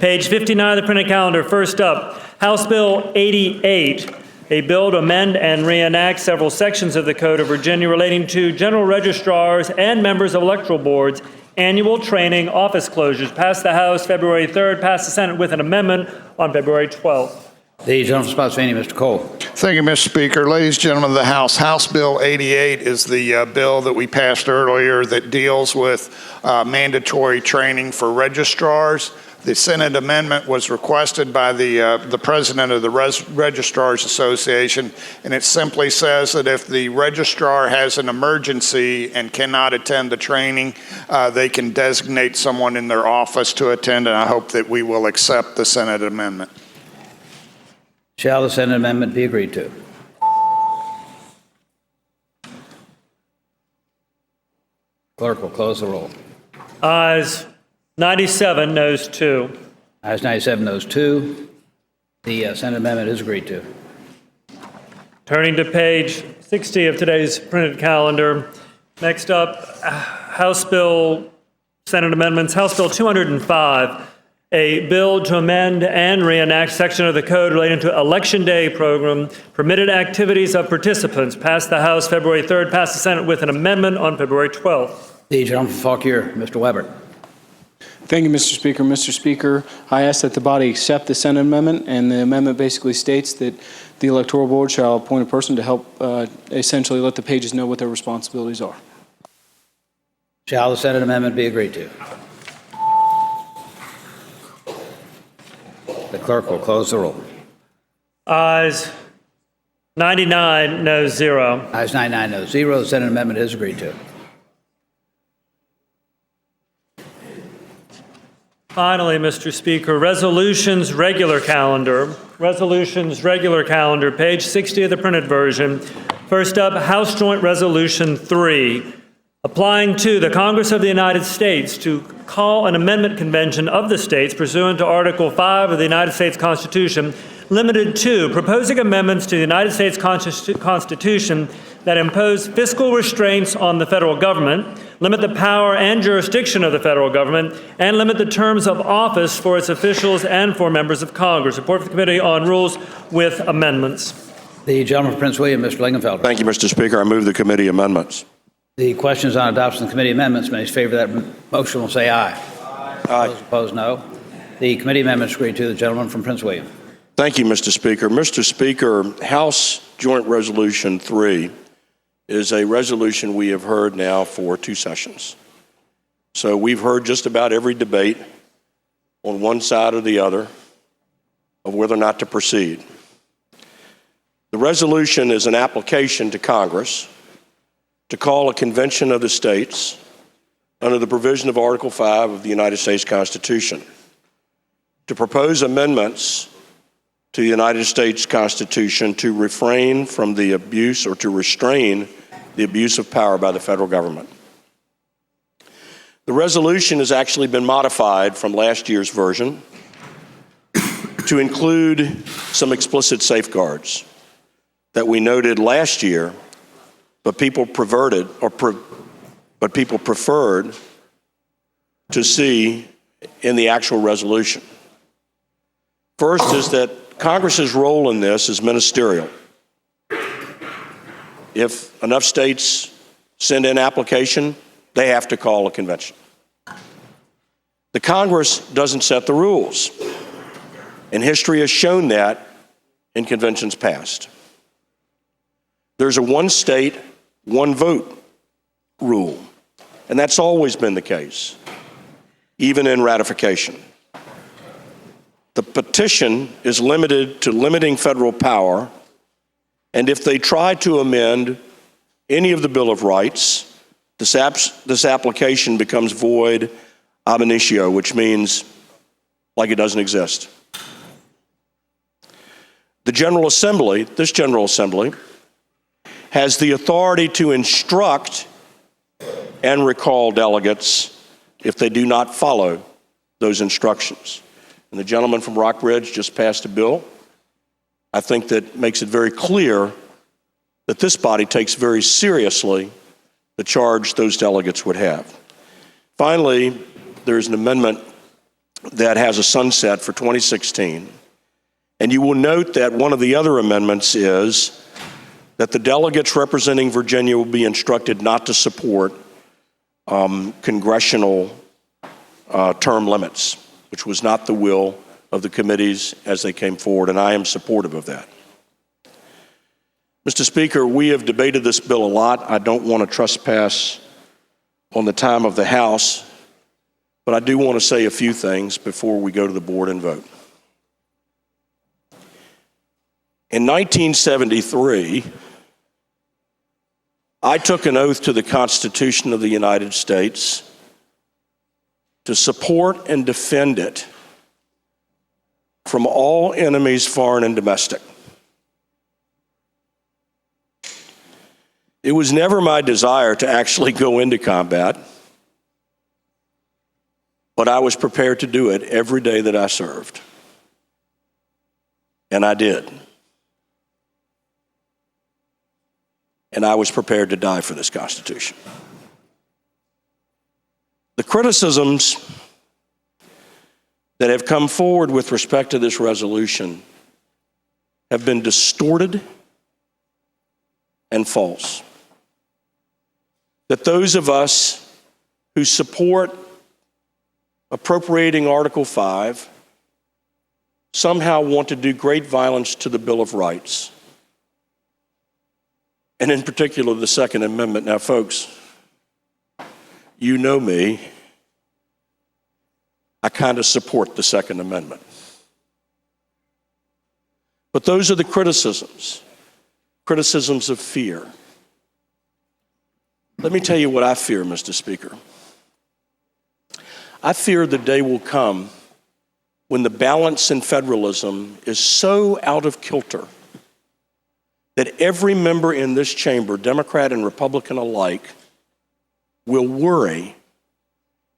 Page 59 of the printed calendar. First up, House Bill 88. A bill to amend and reenact several sections of the Code of Virginia relating to general registrars and members of electoral boards, annual training, office closures. Passed the House February 3rd, passed the Senate with an amendment on February 12th. The gentleman from Spotsylvania, Mr. Cole. Thank you, Mr. Speaker. Ladies and gentlemen of the House, House Bill 88 is the bill that we passed earlier that deals with mandatory training for registrars. The Senate amendment was requested by the president of the Registrars Association, and it simply says that if the registrar has an emergency and cannot attend the training, they can designate someone in their office to attend, and I hope that we will accept the Senate amendment. Shall the Senate amendment be agreed to? Clerk will close the roll. Ayes 97, noes 2. Ayes 97, noes 2. The Senate amendment is agreed to. Turning to page 60 of today's printed calendar. Next up, House Bill, Senate amendments. House Bill 205, a bill to amend and reenact section of the code relating to Election Day program, permitted activities of participants. Passed the House February 3rd, passed the Senate with an amendment on February 12th. The gentleman from Fauquier, Mr. Weber. Thank you, Mr. Speaker. Mr. Speaker, I ask that the body accept the Senate amendment, and the amendment basically states that the Electoral Board shall appoint a person to help essentially let the pages know what their responsibilities are. Shall the Senate amendment be agreed to? The clerk will close the roll. Ayes 99, noes 0. Ayes 99, noes 0. The Senate amendment is agreed to. Finally, Mr. Speaker, resolutions regular calendar. Resolutions regular calendar, page 60 of the printed version. First up, House Joint Resolution 3, applying to the Congress of the United States to call an amendment convention of the states pursuant to Article 5 of the United States Constitution, limited to proposing amendments to the United States Constitution that impose fiscal restraints on the federal government, limit the power and jurisdiction of the federal government, and limit the terms of office for its officials and for members of Congress. Report for the Committee on Rules with amendments. The gentleman from Prince William, Mr. Lingenfelter. Thank you, Mr. Speaker. I move the committee amendments. The questions on adoption of the committee amendments. Many in favor of that motion will say aye. Aye. Those opposed, no. The committee amendments agreed to. The gentleman from Prince William. Thank you, Mr. Speaker. Mr. Speaker, House Joint Resolution 3 is a resolution we have heard now for 2 sessions. So we've heard just about every debate on one side or the other of whether or not to proceed. The resolution is an application to Congress to call a convention of the states under the provision of Article 5 of the United States Constitution to propose amendments to the United States Constitution to refrain from the abuse or to restrain the abuse of power by the federal government. The resolution has actually been modified from last year's version to include some explicit safeguards that we noted last year, but people preferred to see in the actual resolution. First is that Congress's role in this is ministerial. If enough states send in application, they have to call a convention. The Congress doesn't set the rules, and history has shown that in conventions past. There's a one state, one vote rule, and that's always been the case, even in ratification. The petition is limited to limiting federal power, and if they try to amend any of the Bill of Rights, this application becomes void ab initio, which means like it doesn't exist. The General Assembly, this General Assembly, has the authority to instruct and recall delegates if they do not follow those instructions. And the gentleman from Rockbridge just passed a bill, I think, that makes it very clear that this body takes very seriously the charge those delegates would have. Finally, there's an amendment that has a sunset for 2016. And you will note that one of the other amendments is that the delegates representing Virginia will be instructed not to support congressional term limits, which was not the will of the committees as they came forward, and I am supportive of that. Mr. Speaker, we have debated this bill a lot. I don't want to trespass on the time of the House, but I do want to say a few things before we go to the board and vote. In 1973, I took an oath to the Constitution of the United States to support and defend it from all enemies, foreign and domestic. It was never my desire to actually go into combat, but I was prepared to do it every day that I served. And I did. And I was prepared to die for this Constitution. The criticisms that have come forward with respect to this resolution have been distorted and false. That those of us who support appropriating Article 5 somehow want to do great violence to the Bill of Rights, and in particular the Second Amendment. Now, folks, you know me. I kind of support the Second Amendment. But those are the criticisms of fear. Let me tell you what I fear, Mr. Speaker. I fear the day will come when the balance in federalism is so out of kilter that every member in this chamber, Democrat and Republican alike, will worry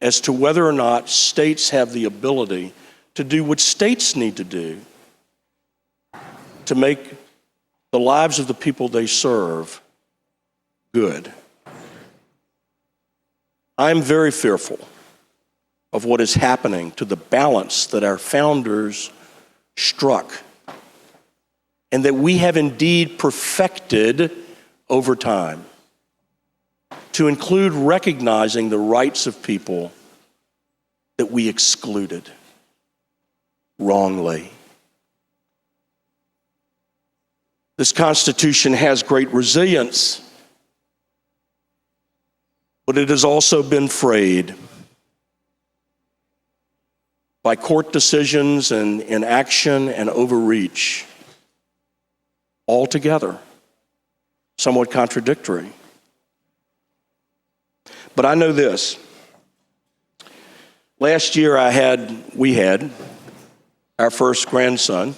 as to whether or not states have the ability to do what states need to do to make the lives of the people they serve good. I'm very fearful of what is happening to the balance that our founders struck and that we have indeed perfected over time, to include recognizing the rights of people that we excluded wrongly. This Constitution has great resilience, but it has also been frayed by court decisions and inaction and overreach, altogether somewhat contradictory. But I know this. Last year we had our first grandson,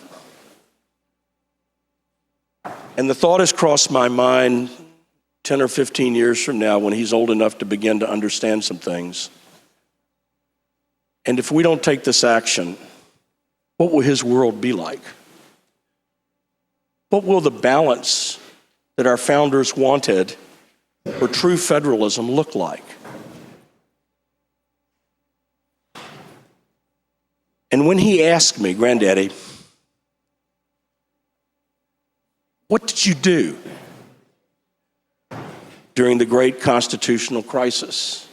and the thought has crossed my mind 10 or 15 years from now when he's old enough to begin to understand some things. And if we don't take this action, what will his world be like? What will the balance that our founders wanted for true federalism look like? And when he asked me, Granddaddy, what did you do during the great constitutional crisis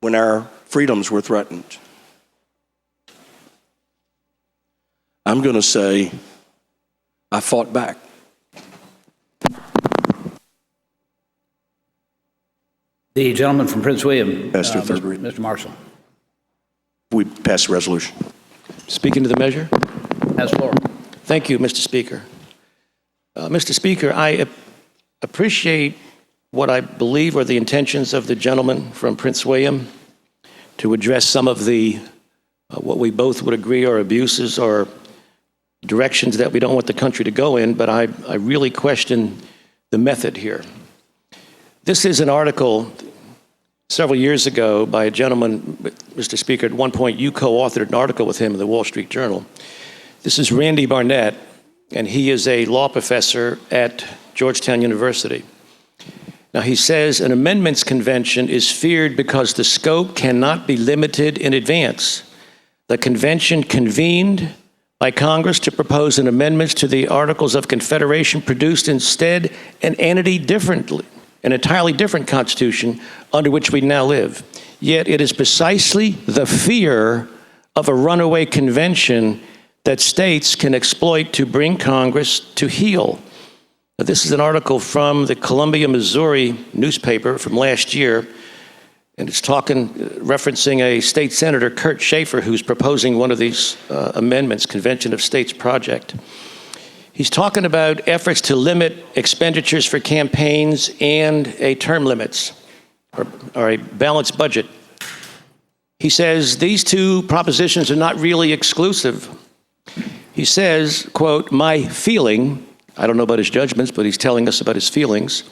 when our freedoms were threatened? I'm going to say, I fought back. The gentleman from Prince William, Pastor third reading. Mr. Marshall. We pass the resolution. Speaking to the measure. Has floor. Thank you, Mr. Speaker. Mr. Speaker, I appreciate what I believe are the intentions of the gentleman from Prince William to address some of the, what we both would agree are abuses or directions that we don't want the country to go in, but I really question the method here. This is an article several years ago by a gentleman, Mr. Speaker. At one point you co-authored an article with him in the Wall Street Journal. This is Randy Barnett, and he is a law professor at Georgetown University. Now he says an amendments convention is feared because the scope cannot be limited in advance. The convention convened by Congress to propose an amendments to the Articles of Confederation produced instead an entirely different constitution under which we now live. Yet it is precisely the fear of a runaway convention that states can exploit to bring Congress to heel. Now, this is an article from the Columbia, Missouri newspaper from last year, and it's referencing a state senator, Kurt Schaefer, who's proposing one of these amendments, Convention of States project. He's talking about efforts to limit expenditures for campaigns and a term limits, or a balanced budget. He says these two propositions are not really exclusive. He says, quote, my feeling, I don't know about his judgments, but he's telling us about his feelings,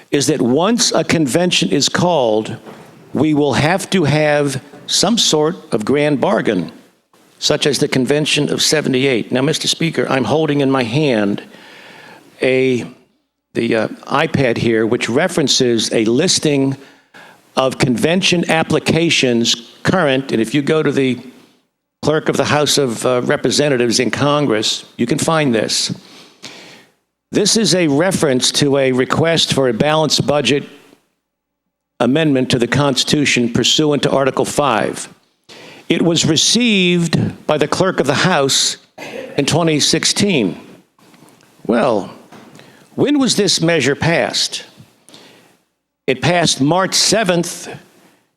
is that once a convention is called, we will have to have some sort of grand bargain, such as the Convention of '78. Now, Mr. Speaker, I'm holding in my hand the iPad here, which references a listing of convention applications current, and if you go to the clerk of the House of Representatives in Congress, you can find this. This is a reference to a request for a balanced budget amendment to the Constitution pursuant to Article 5. It was received by the clerk of the House in 2016. Well, when was this measure passed? It passed March 7th,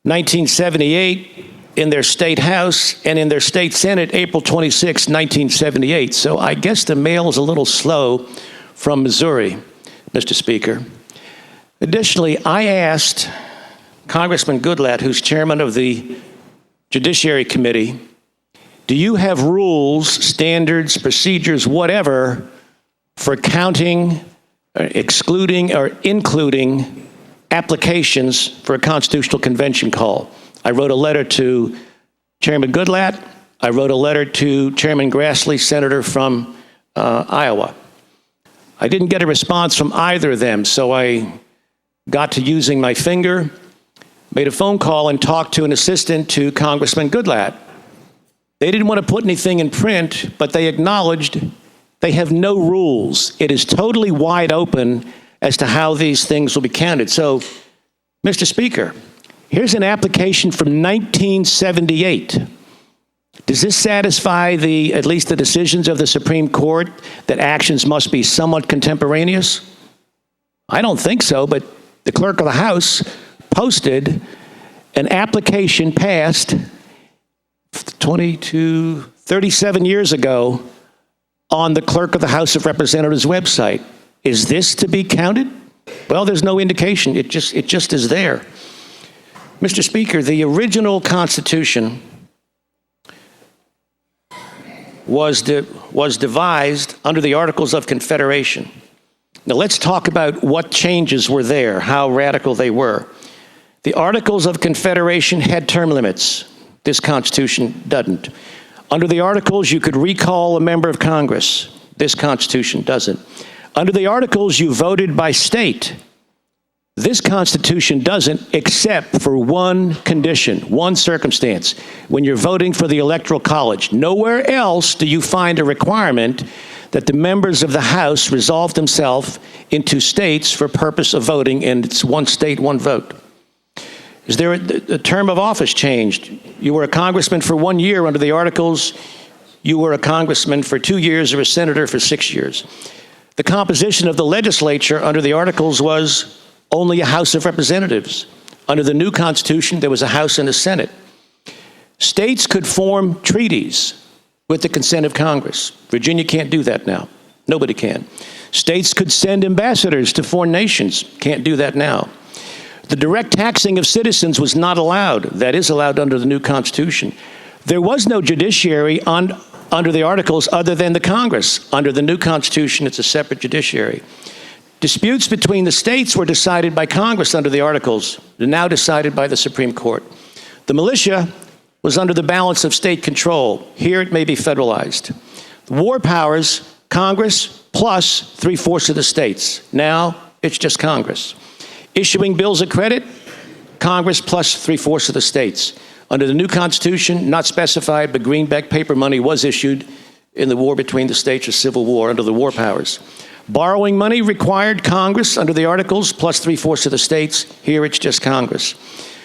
1978 in their state house, and in their state senate, April 26, 1978. So I guess the mail is a little slow from Missouri, Mr. Speaker. Additionally, I asked Congressman Goodlatte, who's chairman of the Judiciary Committee, do you have rules, standards, procedures, whatever, for counting, excluding, or including applications for a constitutional convention call? I wrote a letter to Chairman Goodlatte. I wrote a letter to Chairman Grassley, senator from Iowa. I didn't get a response from either of them, so I got to using my finger, made a phone call and talked to an assistant to Congressman Goodlatte. They didn't want to put anything in print, but they acknowledged they have no rules. It is totally wide open as to how these things will be counted. So, Mr. Speaker, here's an application from 1978. Does this satisfy at least the decisions of the Supreme Court that actions must be somewhat contemporaneous? I don't think so, but the clerk of the House posted an application passed 37 years ago on the clerk of the House of Representatives website. Is this to be counted? Well, there's no indication. It just is there. Mr. Speaker, the original Constitution was devised under the Articles of Confederation. Now let's talk about what changes were there, how radical they were. The Articles of Confederation had term limits. This Constitution doesn't. Under the Articles, you could recall a member of Congress. This Constitution doesn't. Under the Articles, you voted by state. This Constitution doesn't, except for one condition, one circumstance, when you're voting for the Electoral College. Nowhere else do you find a requirement that the members of the House resolve themselves into states for purpose of voting, and it's one state, one vote. Is there a term of office changed? You were a congressman for 1 year under the Articles. You were a congressman for 2 years or a senator for 6 years. The composition of the legislature under the Articles was only a House of Representatives. Under the new Constitution, there was a House and a Senate. States could form treaties with the consent of Congress. Virginia can't do that now. Nobody can. States could send ambassadors to foreign nations. Can't do that now. The direct taxing of citizens was not allowed. That is allowed under the new Constitution. There was no judiciary under the Articles other than the Congress. Under the new Constitution, it's a separate judiciary. Disputes between the states were decided by Congress under the Articles. They're now decided by the Supreme Court. The militia was under the balance of state control. Here it may be federalized. The war powers, Congress plus 3/4 of the states. Now it's just Congress. Issuing bills of credit, Congress plus 3/4 of the states. Under the new Constitution, not specified, but greenback paper money was issued in the war between the states, or Civil War, under the war powers. Borrowing money required Congress under the Articles plus 3/4 of the states. Here it's just Congress.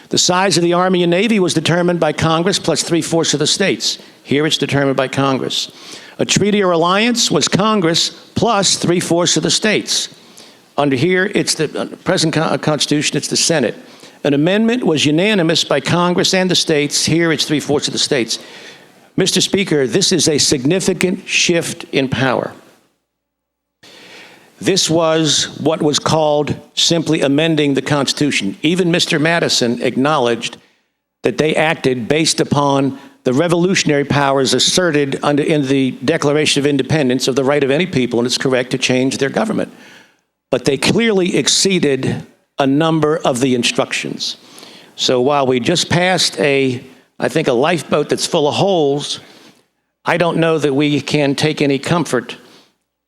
The size of the Army and Navy was determined by Congress plus 3/4 of the states. Here it's determined by Congress. A treaty or alliance was Congress plus 3/4 of the states. Under here, it's the present Constitution, it's the Senate. An amendment was unanimous by Congress and the states. Here it's 3/4 of the states. Mr. Speaker, this is a significant shift in power. This was what was called simply amending the Constitution. Even Mr. Madison acknowledged that they acted based upon the revolutionary powers asserted in the Declaration of Independence of the right of any people, and it's correct, to change their government. But they clearly exceeded a number of the instructions. So while we just passed I think a lifeboat that's full of holes, I don't know that we can take any comfort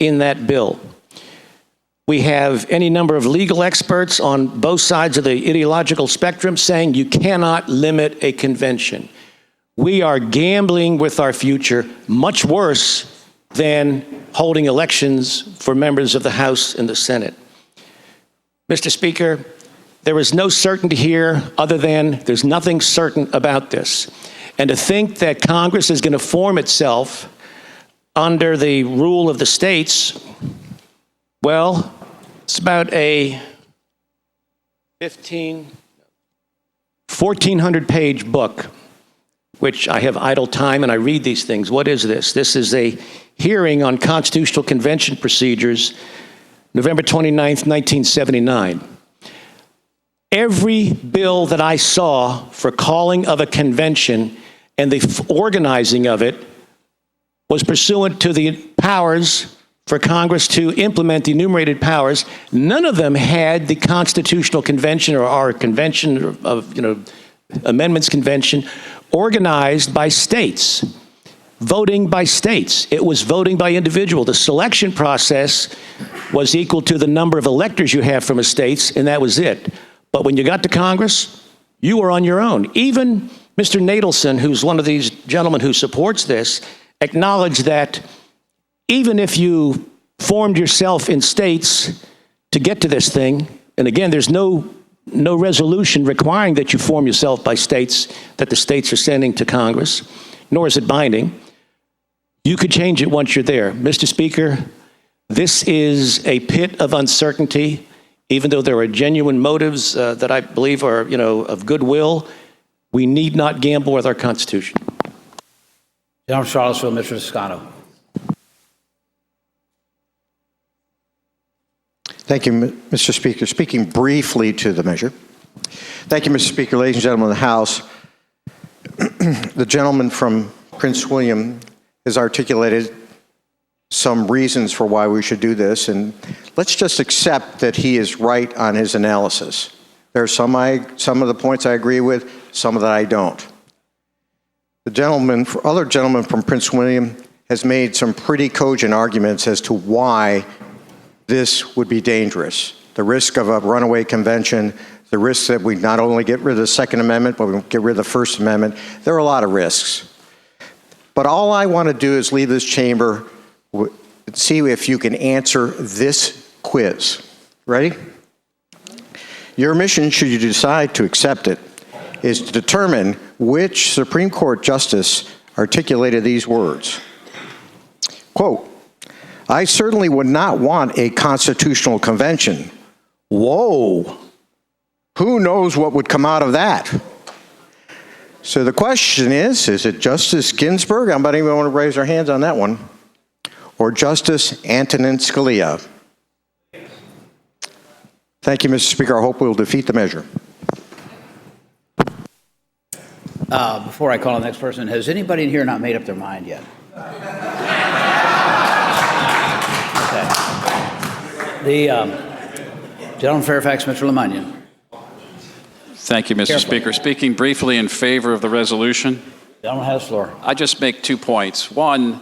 in that bill. We have any number of legal experts on both sides of the ideological spectrum saying you cannot limit a convention. We are gambling with our future, much worse than holding elections for members of the House and the Senate. Mr. Speaker, there is no certainty here other than there's nothing certain about this. And to think that Congress is going to form itself under the rule of the states, well, it's about a 1,400-page book, which I have idle time and I read these things. What is this? This is a hearing on Constitutional Convention procedures, November 29th, 1979. Every bill that I saw for calling of a convention and the organizing of it was pursuant to the powers for Congress to implement the enumerated powers. None of them had the Constitutional Convention or our convention of, amendments convention organized by states. voting by states. It was voting by individual. The selection process was equal to the number of electors you have from the states, and that was it. But when you got to Congress, you were on your own. Even Mr. Nadelson, who's one of these gentlemen who supports this, acknowledged that even if you formed yourself in states to get to this thing, and again, there's no resolution requiring that you form yourself by states that the states are sending to Congress, nor is it binding. You could change it once you're there. Mr. Speaker, this is a pit of uncertainty, even though there are genuine motives that I believe are, of goodwill. We need not gamble with our Constitution. Gentleman from Charlottesville, Mr. Toscano. Thank you, Mr. Speaker. Speaking briefly to the measure. Thank you, Mr. Speaker. Ladies and gentlemen of the House, the gentleman from Prince William has articulated some reasons for why we should do this, and let's just accept that he is right on his analysis. There are some of the points I agree with, some that I don't. The other gentleman from Prince William has made some pretty cogent arguments as to why this would be dangerous. The risk of a runaway convention, the risk that we not only get rid of the Second Amendment, but we get rid of the First Amendment. There are a lot of risks. But all I want to do is leave this chamber, see if you can answer this quiz. Ready? Your mission, should you decide to accept it, is to determine which Supreme Court justice articulated these words. Quote, I certainly would not want a constitutional convention. Whoa. Who knows what would come out of that? So the question is it Justice Ginsburg? Anybody want to raise their hands on that one? Or Justice Antonin Scalia? Thank you, Mr. Speaker. I hope we'll defeat the measure. Before I call the next person, has anybody in here not made up their mind yet? Okay. The gentleman from Fairfax, Mr. Lemunyan. Thank you, Mr. Speaker. Speaking briefly in favor of the resolution. Gentleman has the floor. I just make 2 points. One,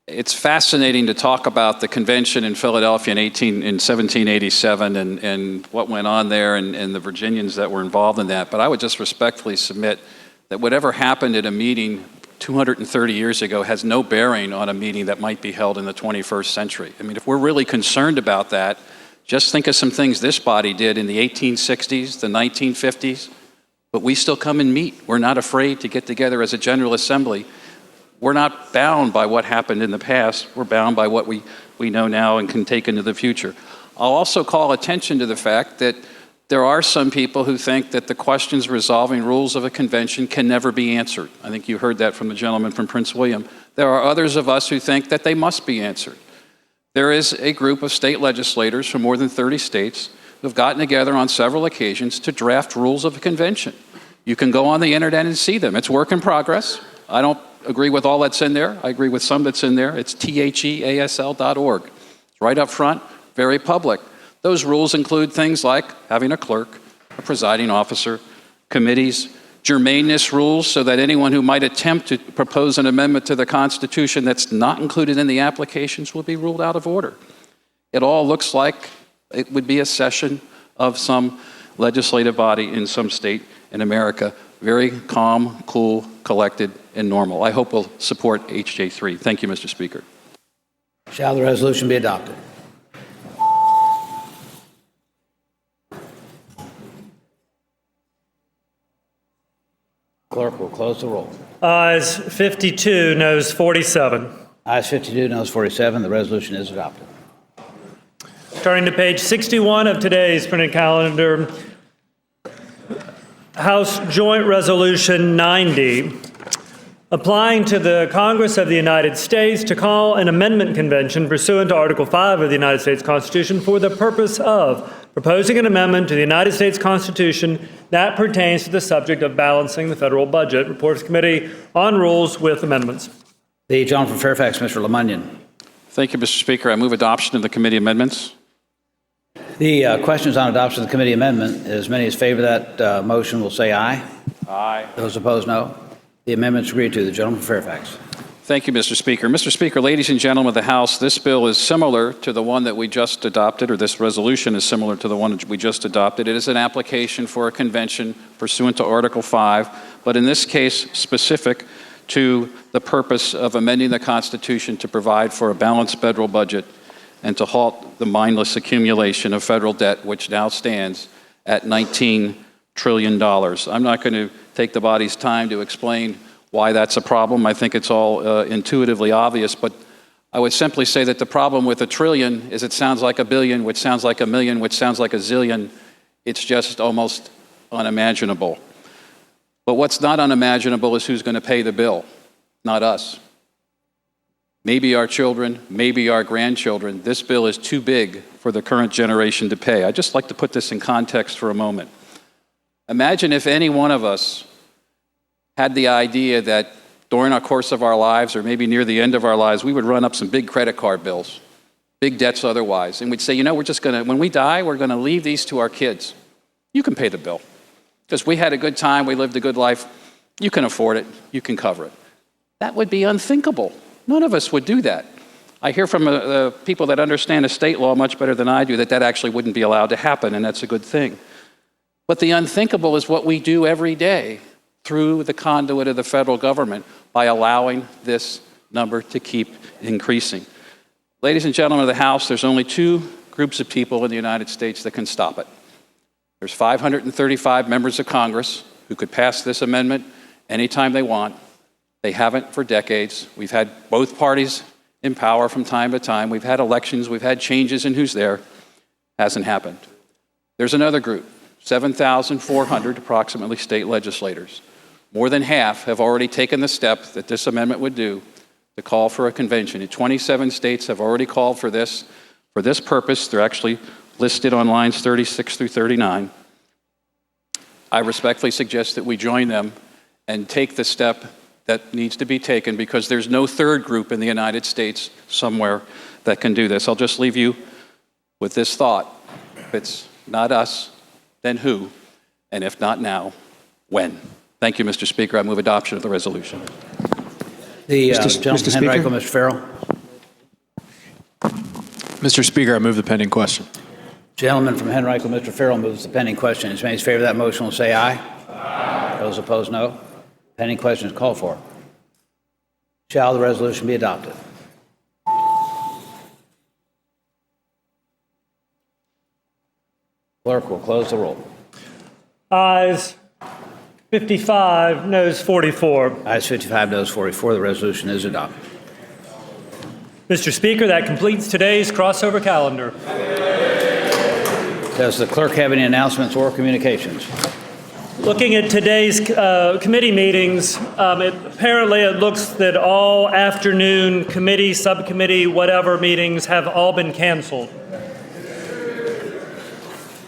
it's fascinating to talk about the convention in Philadelphia in 1787 and what went on there and the Virginians that were involved in that. But I would just respectfully submit that whatever happened at a meeting 230 years ago has no bearing on a meeting that might be held in the 21st century. I mean, if we're really concerned about that, just think of some things this body did in the 1860s, the 1950s, but we still come and meet. We're not afraid to get together as a General Assembly. We're not bound by what happened in the past. We're bound by what we know now and can take into the future. I'll also call attention to the fact that there are some people who think that the questions resolving rules of a convention can never be answered. I think you heard that from the gentleman from Prince William. There are others of us who think that they must be answered. There is a group of state legislators from more than 30 states who have gotten together on several occasions to draft rules of a convention. You can go on the internet and see them. It's work in progress. I don't agree with all that's in there. I agree with some that's in there. It's theasl.org. It's right up front, very public. Those rules include things like having a clerk, a presiding officer, committees, germaneness rules so that anyone who might attempt to propose an amendment to the Constitution that's not included in the applications will be ruled out of order. It all looks like it would be a session of some legislative body in some state in America. Very calm, cool, collected, and normal. I hope we'll support HJ3. Thank you, Mr. Speaker. Shall the resolution be adopted? Clerk will close the roll. Ayes 52, noes 47. Ayes 52, noes 47. The resolution is adopted. Turning to page 61 of today's printed calendar, House Joint Resolution 90, applying to the Congress of the United States to call an amendment convention pursuant to Article 5 of the United States Constitution for the purpose of proposing an amendment to the United States Constitution that pertains to the subject of balancing the federal budget. Report of the Committee on Rules with amendments. The gentleman from Fairfax, Mr. Lemunyan. Thank you, Mr. Speaker. I move adoption of the committee amendments. The questions on adoption of the committee amendment, as many as favor that motion will say aye. Aye. Those opposed, no. The amendment is agreed to. The gentleman from Fairfax. Thank you, Mr. Speaker. Mr. Speaker, ladies and gentlemen of the House, this bill is similar to the one that we just adopted, or this resolution is similar to the one that we just adopted. It is an application for a convention pursuant to Article 5, but in this case specific to the purpose of amending the Constitution to provide for a balanced federal budget and to halt the mindless accumulation of federal debt, which now stands at $19 trillion. I'm not going to take the body's time to explain why that's a problem. I think it's all intuitively obvious, but I would simply say that the problem with a trillion is it sounds like a billion, which sounds like a million, which sounds like a zillion. It's just almost unimaginable. But what's not unimaginable is who's going to pay the bill, not us. Maybe our children, maybe our grandchildren. This bill is too big for the current generation to pay. I'd just like to put this in context for a moment. Imagine if any one of us had the idea that during our course of our lives, or maybe near the end of our lives, we would run up some big credit card bills, big debts otherwise, and we'd say, you know, we're just going to, when we die, we're going to leave these to our kids. You can pay the bill. Because we had a good time, we lived a good life, you can afford it, you can cover it. That would be unthinkable. None of us would do that. I hear from people that understand estate law much better than I do that that actually wouldn't be allowed to happen, and that's a good thing. But the unthinkable is what we do every day through the conduit of the federal government by allowing this number to keep increasing. Ladies and gentlemen of the House, there's only two groups of people in the United States that can stop it. There's 535 members of Congress who could pass this amendment anytime they want. They haven't for decades. We've had both parties in power from time to time. We've had elections. We've had changes in who's there. Hasn't happened. There's another group, 7,400 approximately state legislators. More than half have already taken the step that this amendment would do to call for a convention. 27 states have already called for this purpose. They're actually listed on lines 36 through 39. I respectfully suggest that we join them and take the step that needs to be taken because there's no third group in the United States somewhere that can do this. I'll just leave you with this thought. If it's not us, then who? And if not now, when? Thank you, Mr. Speaker. I move adoption of the resolution. The gentleman from Henrico, Mr. Farrell. Mr. Speaker, I move the pending question. Gentleman from Henrico, Mr. Farrell, moves the pending question. His favor of that motion will say aye. Aye. Those opposed, no. Pending question is called for. Shall the resolution be adopted? Clerk will close the roll. Ayes 55, noes 44. Ayes 55, noes 44. The resolution is adopted. Mr. Speaker, that completes today's crossover calendar. Does the clerk have any announcements or communications? Looking at today's committee meetings, apparently it looks that all afternoon committee, subcommittee, whatever meetings have all been canceled.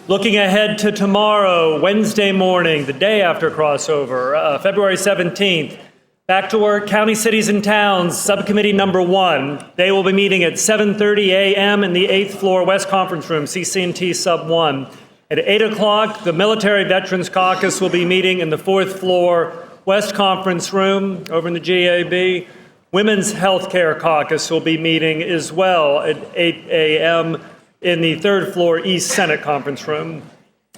Looking ahead to tomorrow, Wednesday morning, the day after crossover, February 17th, Back to Work, County, Cities, and Towns, Subcommittee Number 1. They will be meeting at 7:30 a.m. in the 8th floor West Conference Room, CC&T Sub 1. At 8 o'clock, the Military Veterans Caucus will be meeting in the 4th floor West Conference Room over in the GAB. Women's Healthcare Caucus will be meeting as well at 8 a.m. in the 3rd floor East Senate Conference Room.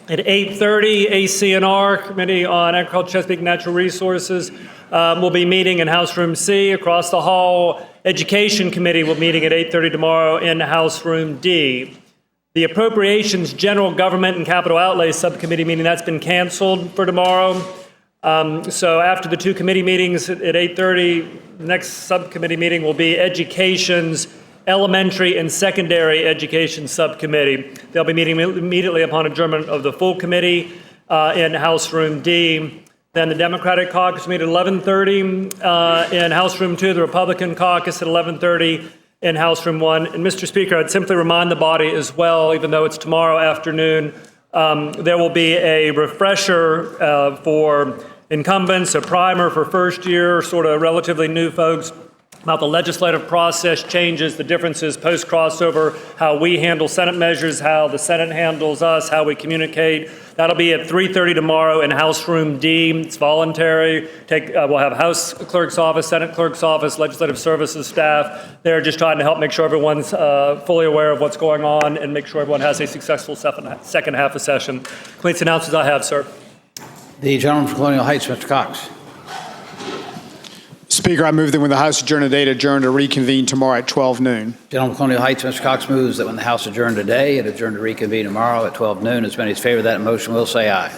At 8:30, ACNR, Committee on Agriculture, Chesapeake Natural Resources, will be meeting in House Room C. Across the hall, Education Committee will be meeting at 8:30 tomorrow in House Room D. The Appropriations, General Government, and Capital Outlay Subcommittee meeting, that's been canceled for tomorrow. So after the two committee meetings at 8:30, the next subcommittee meeting will be Education's Elementary and Secondary Education Subcommittee. They'll be meeting immediately upon adjournment of the full committee in House Room D. Then the Democratic Caucus will meet at 11:30 in House Room 2, the Republican Caucus at 11:30 in House Room 1. And Mr. Speaker, I'd simply remind the body as well, even though it's tomorrow afternoon, there will be a refresher for incumbents, a primer for first year, sort of relatively new folks about the legislative process changes, the differences post-crossover, how we handle Senate measures, how the Senate handles us, how we communicate. That'll be at 3:30 tomorrow in House Room D. It's voluntary. We'll have House Clerk's office, Senate Clerk's office, Legislative Services staff. They're just trying to help make sure everyone's fully aware of what's going on and make sure everyone has a successful second half of session. Committee's announcements I have, sir. The gentleman from Colonial Heights, Mr. Cox. Speaker, I move that when the House adjourn today, to adjourn to reconvene tomorrow at 12 noon. Gentleman from Colonial Heights, Mr. Cox moves that when the House adjourn today, it adjourn to reconvene tomorrow at 12 noon. As many as favor that motion will say aye.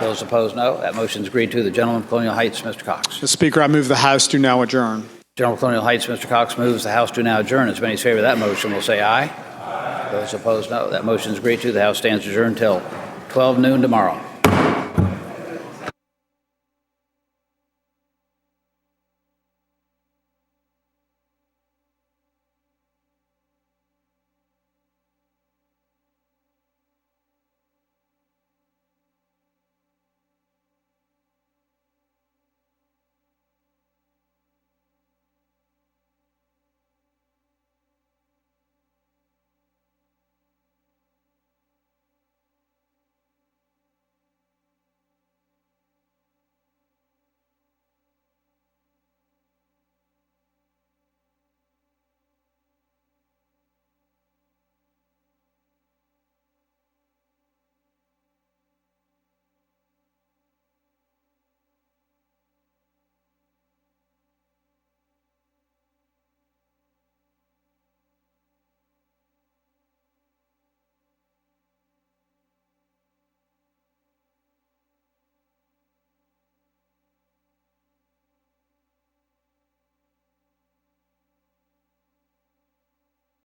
Those opposed, no. That motion is agreed to. The gentleman from Colonial Heights, Mr. Cox. Mr. Speaker, I move the House do now adjourn. Gentleman from Colonial Heights, Mr. Cox moves the House do now adjourn. As many as favor that motion will say aye. Those opposed, no. That motion is agreed to. The House stands adjourned until 12 noon tomorrow.